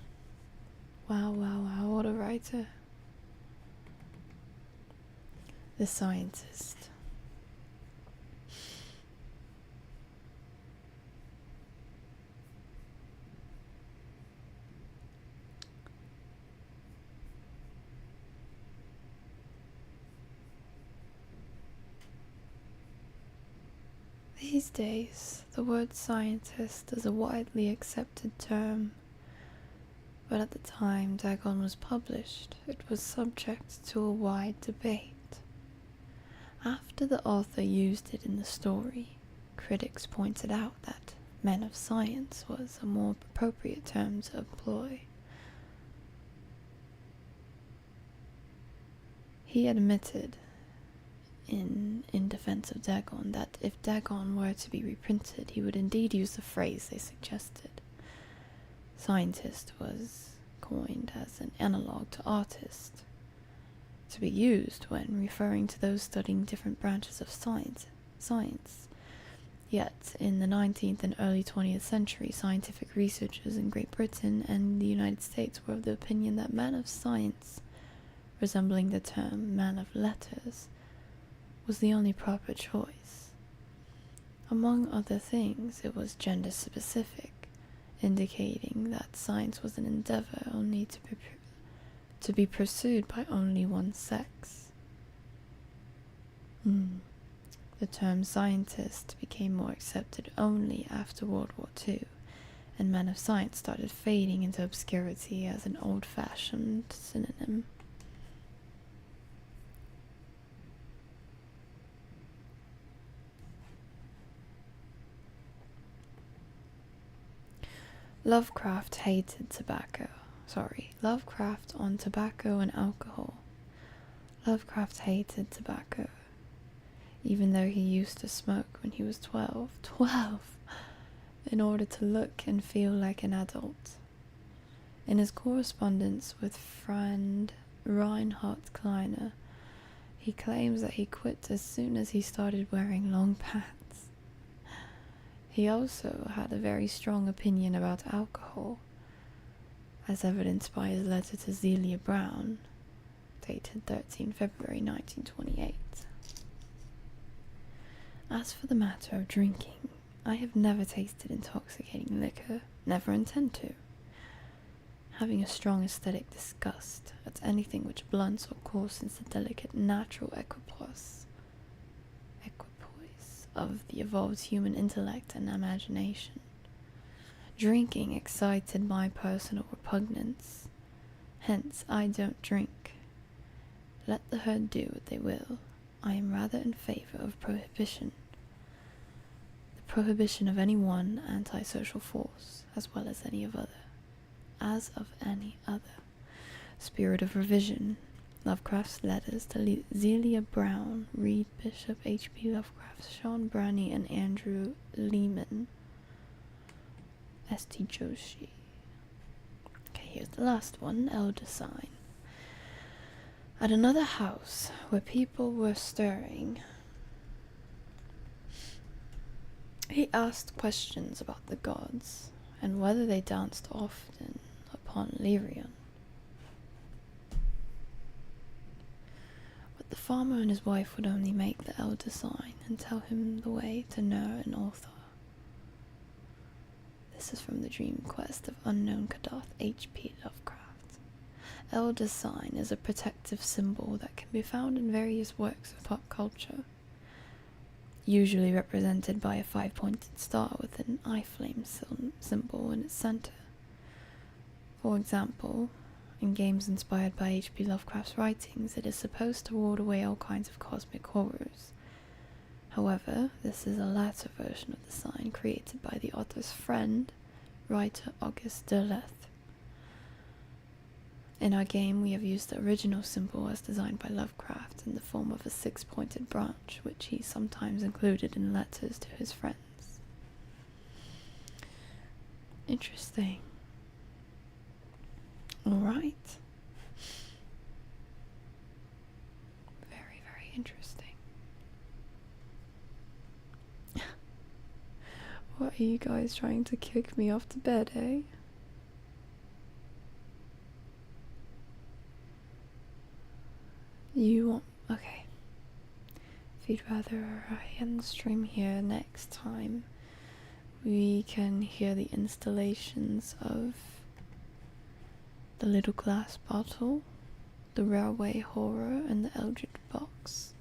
Wow, wow, wow, what a writer. The scientist. These days, the word scientist is a widely accepted term, but at the time Dagon was published, it was subject to a wide debate. After the author used it in the story, critics pointed out that men of science was a more appropriate term to employ. He admitted in defense of Dagon that if Dagon were to be reprinted, he would indeed use the phrase they suggested. Scientist was coined as an analog to artist, to be used when referring to those studying different branches of science. Yet, in the 19th and early 20th century, scientific researchers in Great Britain and the United States were of the opinion that man of science, resembling the term man of letters, was the only proper choice. Among other things, it was gender specific, indicating that science was an endeavor only to be pursued by only one sex. The term scientist became more accepted only after World War II, and man of science started fading into obscurity as an old-fashioned synonym. Lovecraft hated tobacco. Lovecraft on tobacco and alcohol. Lovecraft hated tobacco, even though he used to smoke when he was 12. 12! In order to look and feel like an adult. In his correspondence with friend Reinhard Kleiner, he claims that he quit as soon as he started wearing long pants. He also had a very strong opinion about alcohol, as evidenced by his letter to Zelia Brown, dated 13 February 1928. As for the matter of drinking, I have never tasted intoxicating liquor, never intend to. Having a strong aesthetic disgust at anything which blunts or coarsens the delicate natural equipoise of the evolved human intellect and imagination. Drinking excited my personal repugnance. Hence, I don't drink. Let the herd do what they will. I am rather in favor of prohibition. The prohibition of any one antisocial force, as well as of any other. Spirit of revision. Lovecraft's letters to Zelia Brown, Reed Bishop, H.P. Lovecraft, Sean Branney, and Andrew Lehman. S.T. Joshi. Okay, here's the last one, Elder Sign. At another house where people were stirring, he asked questions about the gods and whether they danced often upon Lyrion. The farmer and his wife would only make the elder sign and tell him the way to Ner and Ulthar. This is from the Dream Quest of Unknown Kadath, H.P. Lovecraft. Elder sign is a protective symbol that can be found in various works of pop culture, usually represented by a 5-pointed star with an eye flame symbol in its center. For example, in games inspired by H.P. Lovecraft's writings, it is supposed to ward away all kinds of cosmic horrors. However, this is a later version of the sign created by the author's friend, writer Auguste Derleth. In our game, we have used the original symbol as designed by Lovecraft in the form of a 6-pointed branch, which he sometimes included in letters to his friends. Interesting. Alright. Very, very interesting. What are you guys trying to kick me off to bed, eh? You want... Okay. If you'd rather I end the stream here, next time we can hear the installations of the little glass bottle, the railway horror, and the eldritch box,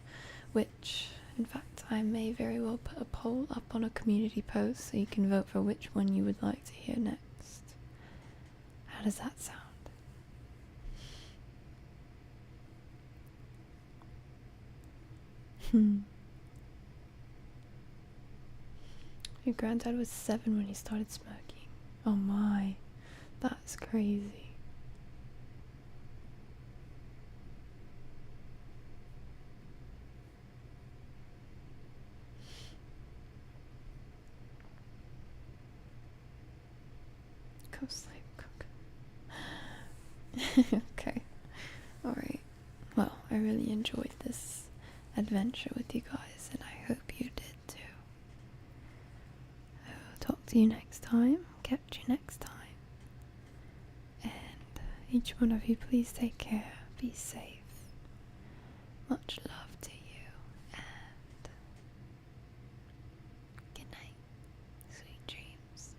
which, in fact, I may very well put a poll up on a community post so you can vote for which one you would like to hear next. How does that sound? Your granddad was 7 when he started smoking. Oh my, that's crazy. Go sleep, cook. Okay, alright. Well, I really enjoyed this adventure with you guys, and I hope you did too. I'll talk to you next time, catch you next time, and each one of you please take care, be safe, much love to you, and good night, sweet dreams,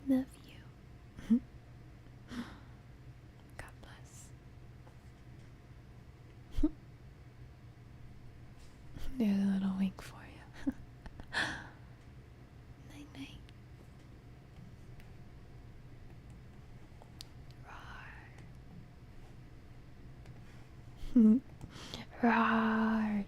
love you. God bless. There's a little wink for you. Night night. Roar. Roar.